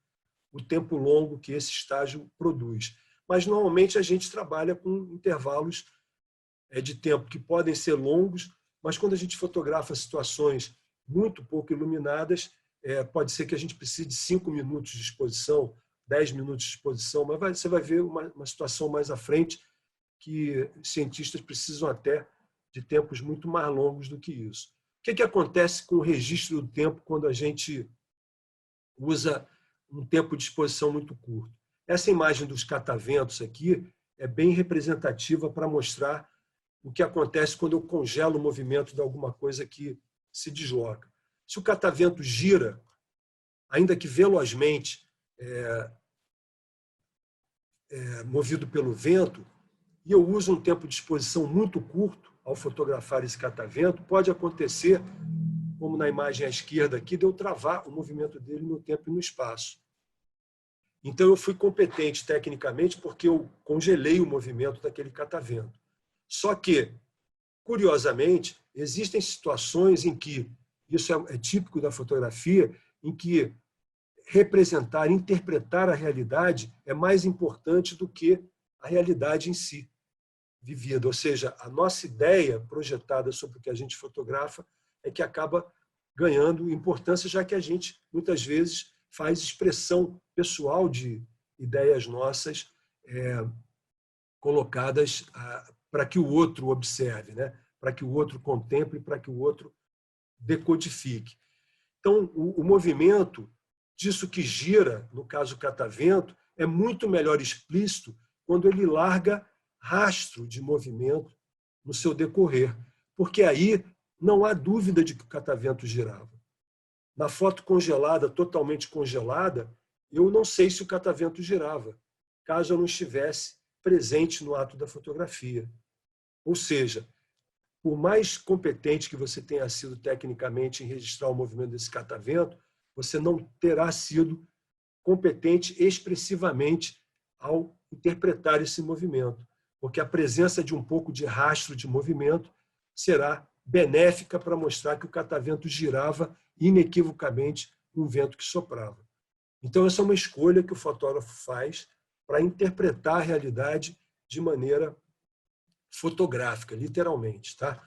o tempo longo que esse estágio produz. Mas, normalmente, a gente trabalha com intervalos de tempo que podem ser longos, mas quando a gente fotografa situações muito pouco iluminadas, pode ser que a gente precise de 5 minutos de exposição, 10 minutos de exposição, mas você vai ver uma situação mais à frente que cientistas precisam até de tempos muito mais longos do que isso. O que acontece com o registro do tempo quando a gente usa um tempo de exposição muito curto? Essa imagem dos cataventos aqui é bem representativa para mostrar o que acontece quando eu congelo o movimento de alguma coisa que se desloca. Se o catavento gira, ainda que velozmente, movido pelo vento, e eu uso um tempo de exposição muito curto ao fotografar esse catavento, pode acontecer, como na imagem à esquerda aqui, de eu travar o movimento dele no tempo e no espaço. Então, eu fui competente tecnicamente porque eu congelei o movimento daquele catavento. Só que, curiosamente, existem situações em que, isso é típico da fotografia, em que representar, interpretar a realidade é mais importante do que a realidade em si vivida. Ou seja, a nossa ideia projetada sobre o que a gente fotografa é que acaba ganhando importância, já que a gente, muitas vezes, faz expressão pessoal de ideias nossas colocadas para que o outro observe, né? Para que o outro contemple, para que o outro decodifique. Então, o movimento disso que gira, no caso o catavento, é muito melhor explícito quando ele larga rastro de movimento no seu decorrer, porque aí não há dúvida de que o catavento girava. Na foto congelada, totalmente congelada, eu não sei se o catavento girava, caso eu não estivesse presente no ato da fotografia. Ou seja, por mais competente que você tenha sido tecnicamente em registrar o movimento desse catavento, você não terá sido competente expressivamente ao interpretar esse movimento, porque a presença de um pouco de rastro de movimento será benéfica para mostrar que o catavento girava inequivocamente com o vento que soprava. Então, essa é uma escolha que o fotógrafo faz para interpretar a realidade de maneira fotográfica, literalmente. Tá?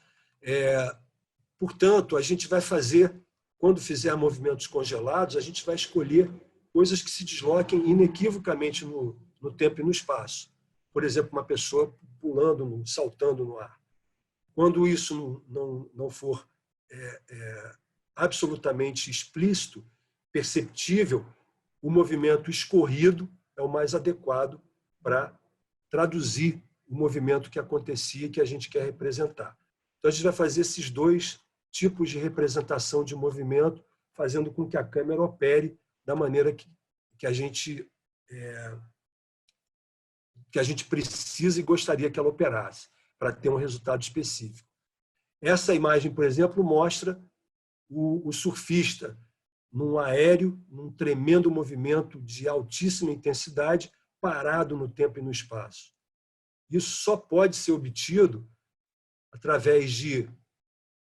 Portanto, a gente vai fazer, quando fizer movimentos congelados, a gente vai escolher coisas que se desloquem inequivocamente no tempo e no espaço. Por exemplo, uma pessoa pulando, saltando no ar. Quando isso não for absolutamente explícito, perceptível, o movimento escorrido é o mais adequado para traduzir o movimento que acontecia e que a gente quer representar. Então, a gente vai fazer esses dois tipos de representação de movimento, fazendo com que a câmera opere da maneira que a gente precisa e gostaria que ela operasse, para ter um resultado específico. Essa imagem, por exemplo, mostra o surfista num aéreo, num tremendo movimento de altíssima intensidade, parado no tempo e no espaço. Isso só pode ser obtido através de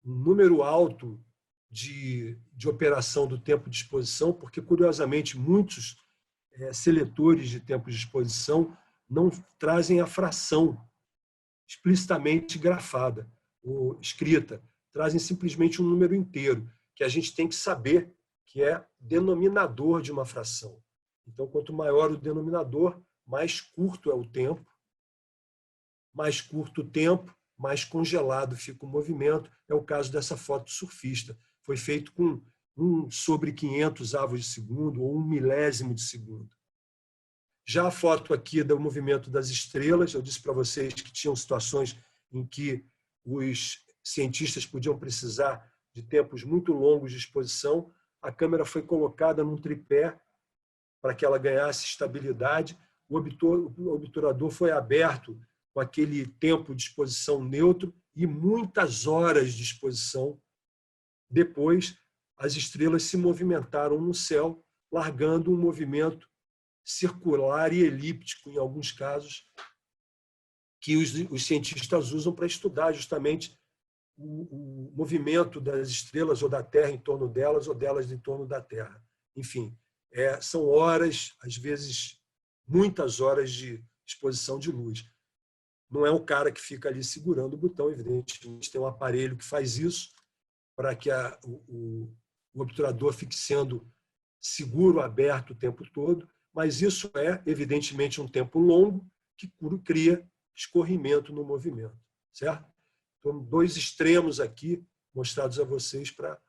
um número alto de operação do tempo de exposição, porque, curiosamente, muitos seletores de tempo de exposição não trazem a fração explicitamente grafada ou escrita, trazem simplesmente um número inteiro, que a gente tem que saber que é denominador de uma fração. Então, quanto maior o denominador, mais curto é o tempo, mais curto o tempo, mais congelado fica o movimento. É o caso dessa foto surfista. Foi feito com 1/500 avos de segundo ou 1 milésimo de segundo. Já a foto aqui do movimento das estrelas, eu disse para vocês que tinham situações em que os cientistas podiam precisar de tempos muito longos de exposição. A câmera foi colocada num tripé para que ela ganhasse estabilidade. O obturador foi aberto com aquele tempo de exposição neutro e muitas horas de exposição. Depois, as estrelas se movimentaram no céu, largando um movimento circular e elíptico, em alguns casos, que os cientistas usam para estudar justamente o movimento das estrelas ou da Terra em torno delas ou delas em torno da Terra. Enfim, são horas, às vezes muitas horas de exposição de luz. Não é um cara que fica ali segurando o botão, evidentemente tem um aparelho que faz isso para que o obturador fique sendo seguro, aberto o tempo todo, mas isso é, evidentemente, um tempo longo que cria escorrimento no movimento, certo? Então, dois extremos aqui mostrados a vocês para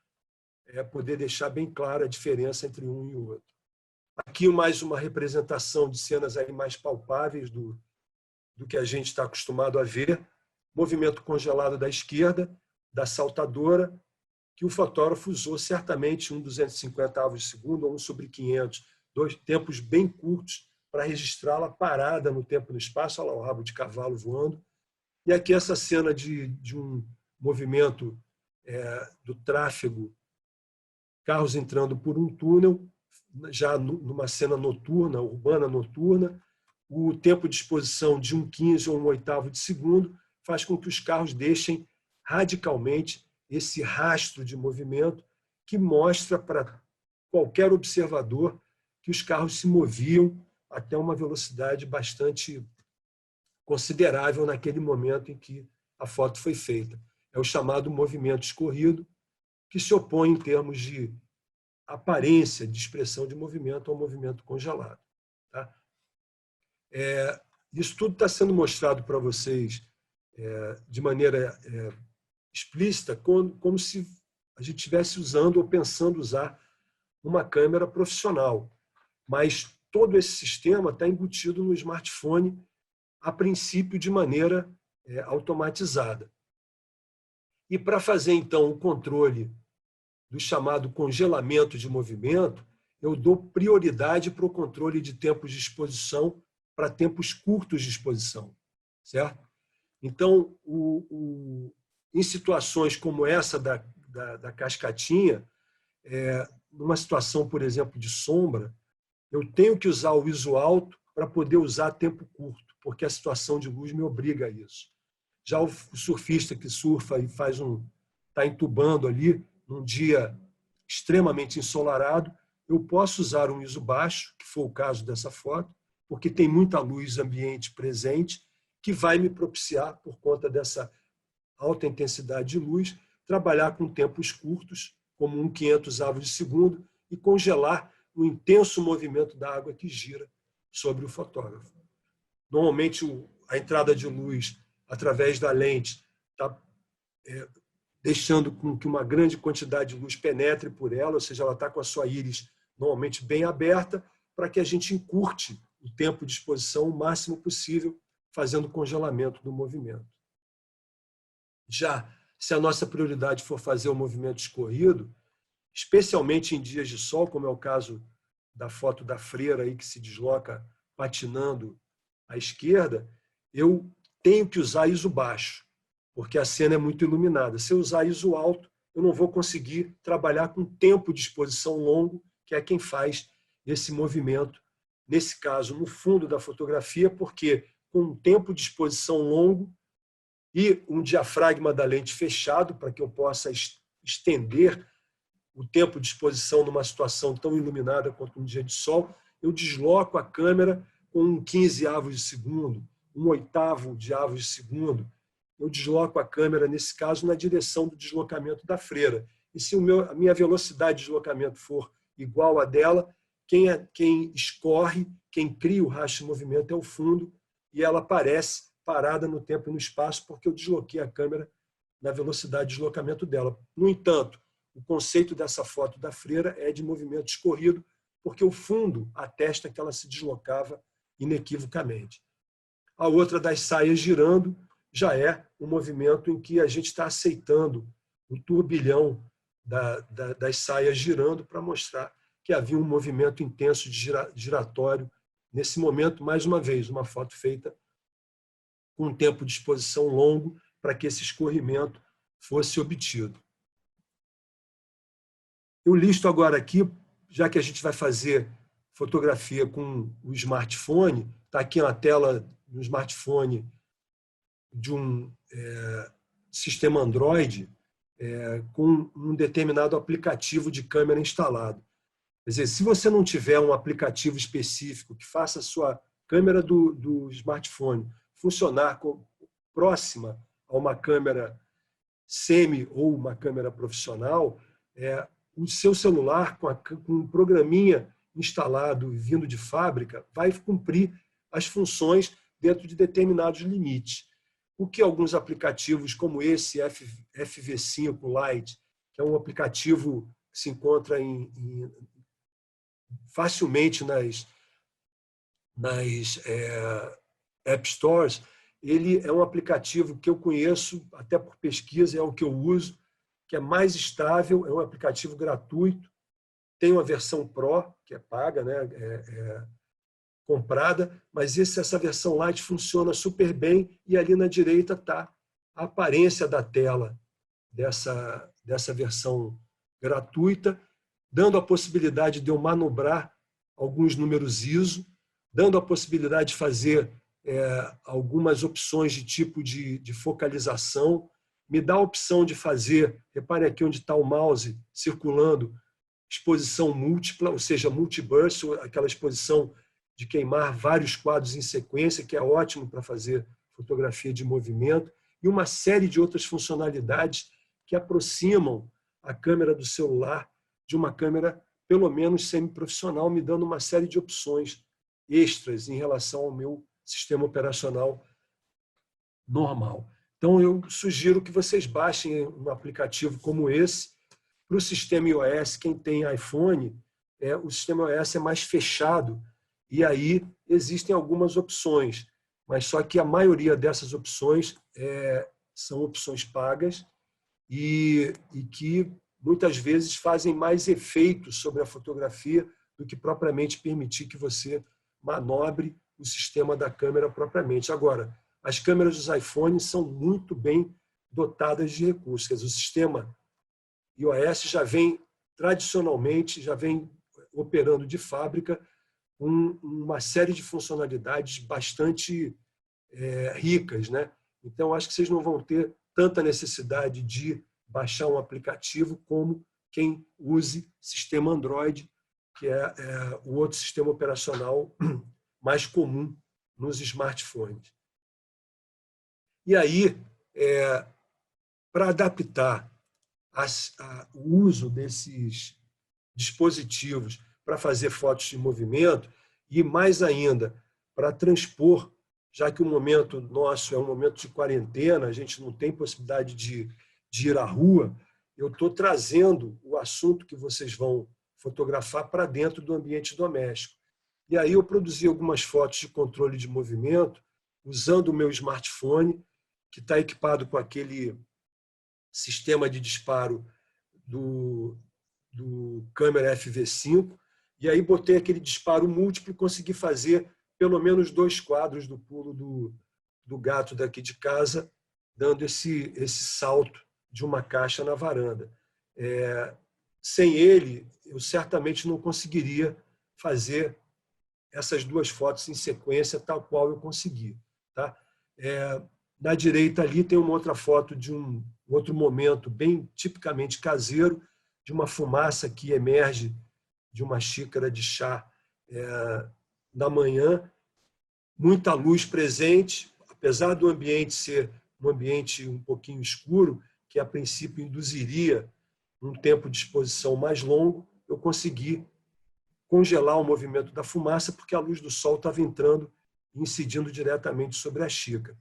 poder deixar bem clara a diferença entre um e o outro. Aqui mais uma representação de cenas aí mais palpáveis do que a gente está acostumado a ver. Movimento congelado da esquerda, da saltadora, que o fotógrafo usou certamente um 250 de segundo ou 1/500, dois tempos bem curtos para registrá-la parada no tempo e no espaço. Olha lá o rabo de cavalo voando. E aqui essa cena de um movimento do tráfego, carros entrando por um túnel, já numa cena noturna, urbana noturna. O tempo de exposição de 1/15 ou 1/8 de segundo faz com que os carros deixem radicalmente esse rastro de movimento que mostra para qualquer observador que os carros se moviam até uma velocidade bastante considerável naquele momento em que a foto foi feita. É o chamado movimento escorrido, que se opõe em termos de aparência, de expressão de movimento ao movimento congelado. Tá? Isso tudo está sendo mostrado para vocês de maneira explícita, como se a gente estivesse usando ou pensando usar uma câmera profissional. Mas todo esse sistema está embutido no smartphone, a princípio de maneira automatizada. E para fazer, então, o controle do chamado congelamento de movimento, eu dou prioridade para o controle de tempos de exposição para tempos curtos de exposição, certo? Então, em situações como essa da cascatinha, numa situação, por exemplo, de sombra, eu tenho que usar o ISO alto para poder usar tempo curto, porque a situação de luz me obriga a isso. Já o surfista que surfa e está entubando ali, num dia extremamente ensolarado, eu posso usar um ISO baixo, que foi o caso dessa foto, porque tem muita luz ambiente presente, que vai me propiciar, por conta dessa alta intensidade de luz, trabalhar com tempos curtos, como 1/500 de segundo, e congelar o intenso movimento da água que gira sobre o fotógrafo. Normalmente, a entrada de luz através da lente está deixando com que uma grande quantidade de luz penetre por ela, ou seja, ela está com a sua íris normalmente bem aberta, para que a gente encurte o tempo de exposição o máximo possível, fazendo congelamento do movimento. Já se a nossa prioridade for fazer o movimento escorrido, especialmente em dias de sol, como é o caso da foto da freira aí que se desloca patinando à esquerda, eu tenho que usar ISO baixo, porque a cena é muito iluminada. Se eu usar ISO alto, eu não vou conseguir trabalhar com tempo de exposição longo, que é quem faz esse movimento, nesse caso, no fundo da fotografia, porque com um tempo de exposição longo e um diafragma da lente fechado, para que eu possa estender o tempo de exposição numa situação tão iluminada quanto um dia de sol, eu desloco a câmera com 1/15 de segundo, 1/8 de segundo. Eu desloco a câmera, nesse caso, na direção do deslocamento da freira. E se a minha velocidade de deslocamento for igual à dela, quem escorre, quem cria o rastro de movimento é o fundo, e ela aparece parada no tempo e no espaço, porque eu desloquei a câmera na velocidade de deslocamento dela. No entanto, o conceito dessa foto da freira é de movimento escorrido, porque o fundo atesta que ela se deslocava inequivocamente. A outra das saias girando já é um movimento em que a gente está aceitando o turbilhão das saias girando para mostrar que havia um movimento intenso de giratório nesse momento. Mais uma vez, uma foto feita com um tempo de exposição longo para que esse escorrimento fosse obtido. Eu listo agora aqui, já que a gente vai fazer fotografia com o smartphone, está aqui na tela do smartphone de um sistema Android com um determinado aplicativo de câmera instalado. Quer dizer, se você não tiver um aplicativo específico que faça a sua câmera do smartphone funcionar próxima a uma câmera semi ou uma câmera profissional, o seu celular, com um programinha instalado e vindo de fábrica, vai cumprir as funções dentro de determinados limites. O que alguns aplicativos, como esse FV5 Lite, que é um aplicativo que se encontra facilmente nas App Stores, ele é um aplicativo que eu conheço, até por pesquisa, é o que eu uso, que é mais estável, é um aplicativo gratuito, tem uma versão Pro, que é paga, né? Comprada, mas essa versão Lite funciona super bem e ali na direita está a aparência da tela dessa versão gratuita, dando a possibilidade de eu manobrar alguns números ISO, dando a possibilidade de fazer algumas opções de tipo de focalização, me dá a opção de fazer, repare aqui onde está o mouse circulando, exposição múltipla, ou seja, multiburst, aquela exposição de queimar vários quadros em sequência, que é ótimo para fazer fotografia de movimento, e uma série de outras funcionalidades que aproximam a câmera do celular de uma câmera, pelo menos semi-profissional, me dando uma série de opções extras em relação ao meu sistema operacional normal. Então, eu sugiro que vocês baixem um aplicativo como esse. Para o sistema iOS, quem tem iPhone, o sistema iOS é mais fechado, e aí existem algumas opções, mas só que a maioria dessas opções são opções pagas e que muitas vezes fazem mais efeito sobre a fotografia do que propriamente permitir que você manobre o sistema da câmera propriamente. Agora, as câmeras dos iPhones são muito bem dotadas de recursos. Quer dizer, o sistema iOS tradicionalmente, já vem operando de fábrica uma série de funcionalidades bastante ricas, né? Então, acho que vocês não vão ter tanta necessidade de baixar um aplicativo como quem use sistema Android, que é o outro sistema operacional mais comum nos smartphones. E aí, para adaptar o uso desses dispositivos para fazer fotos de movimento e, mais ainda, para transpor, já que o momento nosso é um momento de quarentena, a gente não tem possibilidade de ir à rua, eu estou trazendo o assunto que vocês vão fotografar para dentro do ambiente doméstico. E aí eu produzi algumas fotos de controle de movimento usando o meu smartphone, que está equipado com aquele sistema de disparo do câmera FV5, e aí botei aquele disparo múltiplo e consegui fazer pelo menos 2 quadros do pulo do gato daqui de casa, dando esse salto de uma caixa na varanda. Sem ele, eu certamente não conseguiria fazer essas 2 fotos em sequência, tal qual eu consegui. Tá? Na direita ali tem uma outra foto de um outro momento bem tipicamente caseiro, de uma fumaça que emerge de uma xícara de chá na manhã, muita luz presente, apesar do ambiente ser um ambiente um pouquinho escuro, que a princípio induziria um tempo de exposição mais longo, eu consegui congelar o movimento da fumaça porque a luz do sol estava entrando e incidindo diretamente sobre a xícara.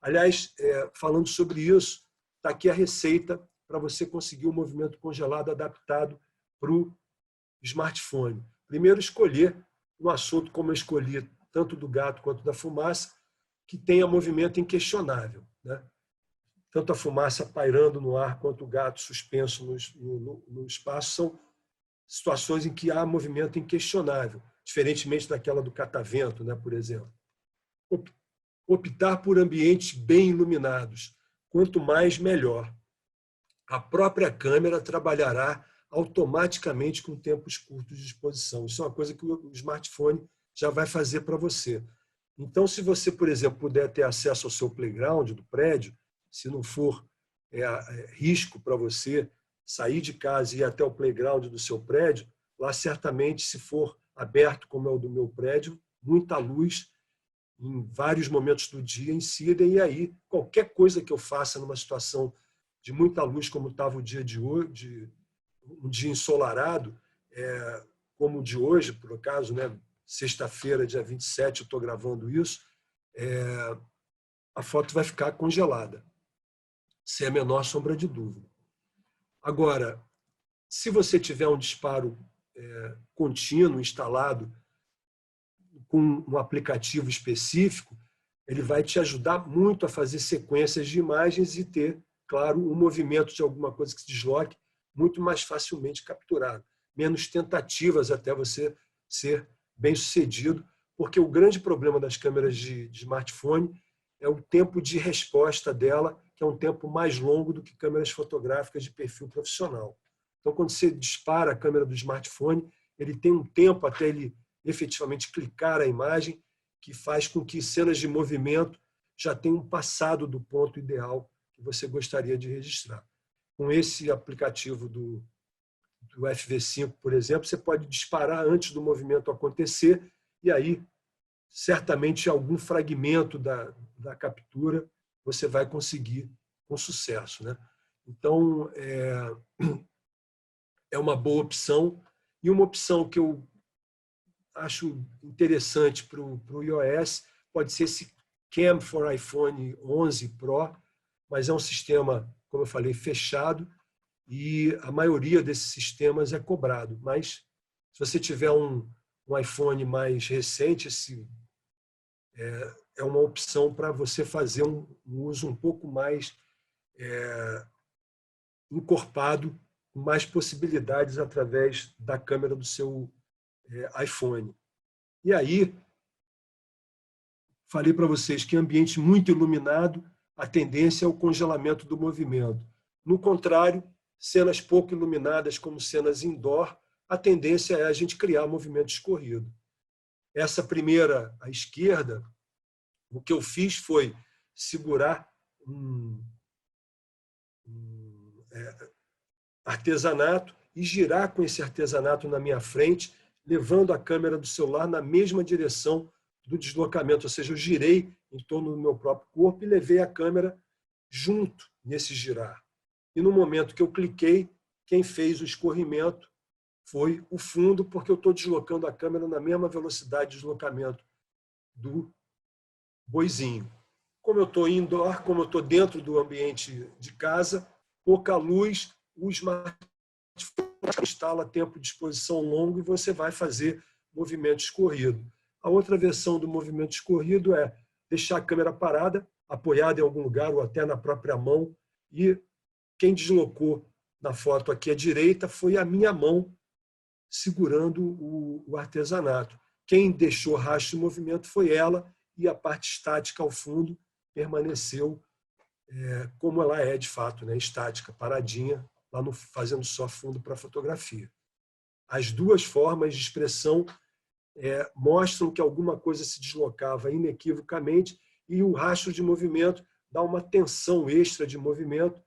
Aliás, falando sobre isso, está aqui a receita para você conseguir um movimento congelado adaptado para o smartphone. Primeiro, escolher um assunto como eu escolhi, tanto do gato quanto da fumaça, que tenha movimento inquestionável, né? Tanto a fumaça pairando no ar quanto o gato suspenso no espaço são situações em que há movimento inquestionável, diferentemente daquela do catavento, né, por exemplo. Optar por ambientes bem iluminados. Quanto mais, melhor. A própria câmera trabalhará automaticamente com tempos curtos de exposição. Isso é uma coisa que o smartphone já vai fazer para você. Então, se você, por exemplo, puder ter acesso ao seu playground do prédio, se não for risco para você sair de casa e ir até o playground do seu prédio, lá certamente, se for aberto, como é o do meu prédio, muita luz em vários momentos do dia incidem, e aí qualquer coisa que eu faça numa situação de muita luz, como estava o dia de hoje, um dia ensolarado, como o de hoje, por acaso, né? Sexta-feira, dia 27, eu estou gravando isso, a foto vai ficar congelada, sem a menor sombra de dúvida. Agora, se você tiver um disparo contínuo instalado com um aplicativo específico, ele vai te ajudar muito a fazer sequências de imagens e ter, claro, um movimento de alguma coisa que se desloque muito mais facilmente capturado. Menos tentativas até você ser bem-sucedido, porque o grande problema das câmeras de smartphone é o tempo de resposta dela, que é um tempo mais longo do que câmeras fotográficas de perfil profissional. Então, quando você dispara a câmera do smartphone, ele tem um tempo até ele efetivamente clicar a imagem, que faz com que cenas de movimento já tenham passado do ponto ideal que você gostaria de registrar. Com esse aplicativo do FV5, por exemplo, você pode disparar antes do movimento acontecer e aí, certamente, algum fragmento da captura você vai conseguir com sucesso, né? Então, é uma boa opção. E uma opção que eu acho interessante para o iOS pode ser esse Cam for iPhone 11 Pro, mas é um sistema, como eu falei, fechado, e a maioria desses sistemas é cobrado. Mas, se você tiver um iPhone mais recente, é uma opção para você fazer um uso um pouco mais encorpado, com mais possibilidades através da câmera do seu iPhone. E aí, falei para vocês que em ambiente muito iluminado, a tendência é o congelamento do movimento. No contrário, cenas pouco iluminadas, como cenas indoor, a tendência é a gente criar movimento escorrido. Essa primeira, à esquerda, o que eu fiz foi segurar um artesanato e girar com esse artesanato na minha frente, levando a câmera do celular na mesma direção do deslocamento, ou seja, eu girei em torno do meu próprio corpo e levei a câmera junto nesse girar. E no momento que eu cliquei, quem fez o escorrimento foi o fundo, porque eu estou deslocando a câmera na mesma velocidade de deslocamento do boizinho. Como eu estou indoor, como eu estou dentro do ambiente de casa, pouca luz, o smartphone instala tempo de exposição longo e você vai fazer movimento escorrido. A outra versão do movimento escorrido é deixar a câmera parada, apoiada em algum lugar ou até na própria mão, e quem deslocou na foto aqui à direita foi a minha mão segurando o artesanato. Quem deixou rastro de movimento foi ela, e a parte estática ao fundo permaneceu como ela é de fato, né? Estática, paradinha, lá no, fazendo só fundo para fotografia. As duas formas de expressão mostram que alguma coisa se deslocava inequivocamente, e o rastro de movimento dá uma tensão extra de movimento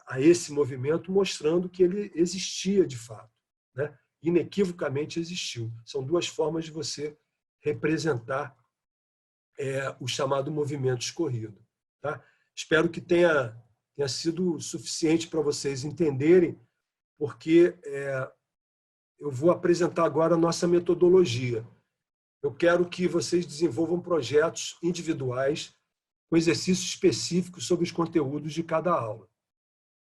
a esse movimento, mostrando que ele existia de fato, né? Inequivocamente existiu. São duas formas de você representar o chamado movimento escorrido. Tá? Espero que tenha sido suficiente para vocês entenderem, porque eu vou apresentar agora a nossa metodologia. Eu quero que vocês desenvolvam projetos individuais com exercícios específicos sobre os conteúdos de cada aula.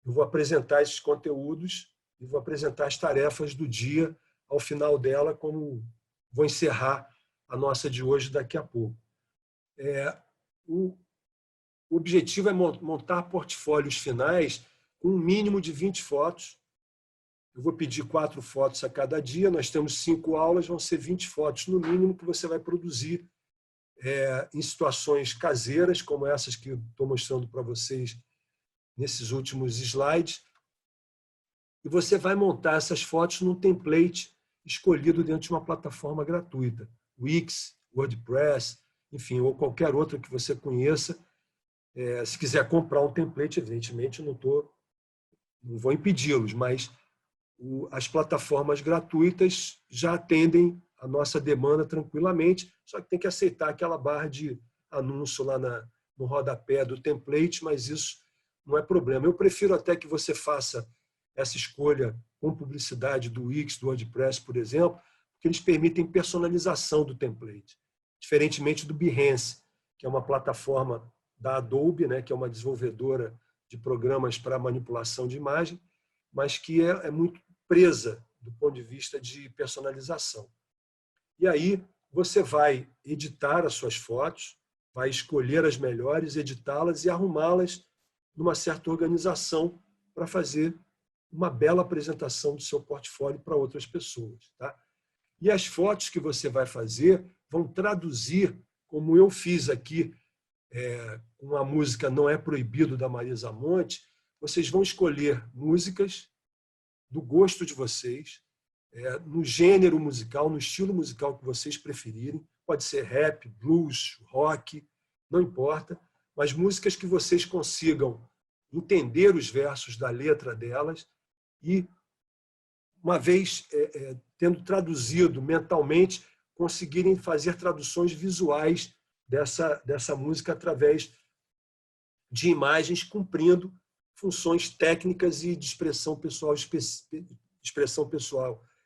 Eu vou apresentar esses conteúdos e vou apresentar as tarefas do dia ao final dela, como vou encerrar a nossa de hoje daqui a pouco. O objetivo é montar portfólios finais com um mínimo de 20 fotos. Eu vou pedir 4 fotos a cada dia, nós temos 5 aulas, vão ser 20 fotos no mínimo que você vai produzir em situações caseiras, como essas que eu estou mostrando para vocês nesses últimos slides. E você vai montar essas fotos num template escolhido dentro de uma plataforma gratuita, Wix, WordPress, enfim, ou qualquer outra que você conheça. Se quiser comprar um template, evidentemente não vou impedi-los, mas as plataformas gratuitas já atendem a nossa demanda tranquilamente, só que tem que aceitar aquela barra de anúncio lá no rodapé do template, mas isso não é problema. Eu prefiro até que você faça essa escolha com publicidade do Wix, do WordPress, por exemplo, porque eles permitem personalização do template, diferentemente do Behance, que é uma plataforma da Adobe, né, que é uma desenvolvedora de programas para manipulação de imagem, mas que é muito presa do ponto de vista de personalização. E aí você vai editar as suas fotos, vai escolher as melhores, editá-las e arrumá-las numa certa organização para fazer uma bela apresentação do seu portfólio para outras pessoas. Tá? E as fotos que você vai fazer vão traduzir, como eu fiz aqui com a música Não é Proibido, da Marisa Monte, vocês vão escolher músicas do gosto de vocês, no gênero musical, no estilo musical que vocês preferirem. Pode ser rap, blues, rock, não importa, mas músicas que vocês consigam entender os versos da letra delas e, uma vez tendo traduzido mentalmente, conseguirem fazer traduções visuais dessa música através de imagens, cumprindo funções técnicas e de expressão pessoal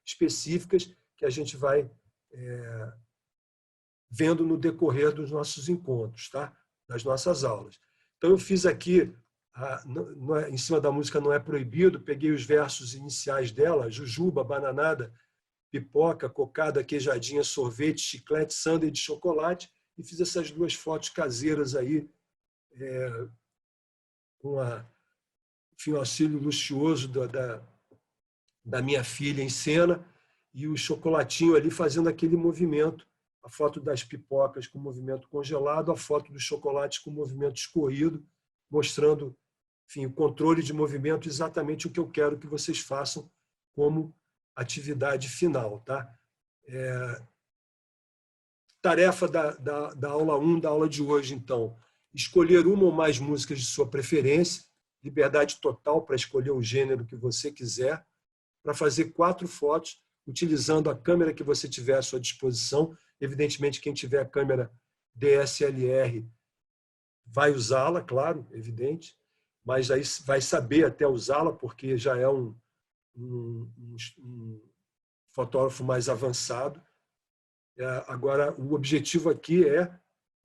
específicas que a gente vai vendo no decorrer dos nossos encontros, tá? Das nossas aulas. Então, eu fiz aqui, em cima da música Não é Proibido, peguei os versos iniciais dela, jujuba, bananada, pipoca, cocada, queijadinha, sorvete, chiclete, sundae de chocolate, e fiz essas duas fotos caseiras aí, com o auxílio luxuoso da minha filha em cena e o chocolatinho ali fazendo aquele movimento, a foto das pipocas com movimento congelado, a foto dos chocolates com movimento escorrido, mostrando, enfim, o controle de movimento, exatamente o que eu quero que vocês façam como atividade final. Tá? Tarefa da aula 1, da aula de hoje, então, escolher uma ou mais músicas de sua preferência, liberdade total para escolher o gênero que você quiser, para fazer 4 fotos, utilizando a câmera que você tiver à sua disposição. Evidentemente, quem tiver a câmera DSLR vai usá-la, claro, evidente, mas aí vai saber até usá-la, porque já é um fotógrafo mais avançado. Agora, o objetivo aqui é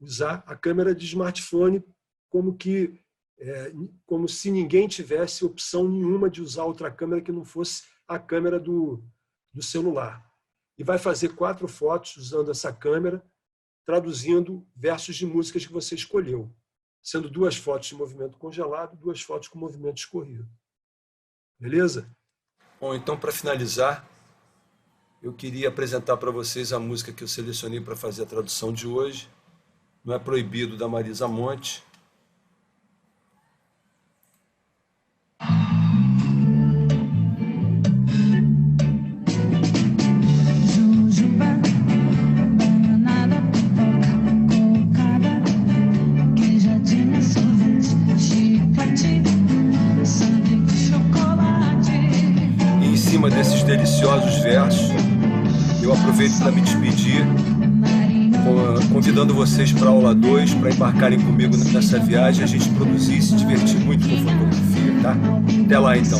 usar a câmera de smartphone como se ninguém tivesse opção nenhuma de usar outra câmera que não fosse a câmera do celular. E vai fazer 4 fotos usando essa câmera, traduzindo versos de músicas que você escolheu, sendo 2 fotos de movimento congelado, 2 fotos com movimento escorrido. Beleza? Bom, então, para finalizar, eu queria apresentar para vocês a música que eu selecionei para fazer a tradução de hoje. Não é Proibido, da Marisa Monte. E em cima desses deliciosos versos, eu aproveito para me despedir, convidando vocês para a aula 2, para embarcarem comigo nessa viagem, a gente produzir e se divertir muito com fotografia, tá? Até lá, então.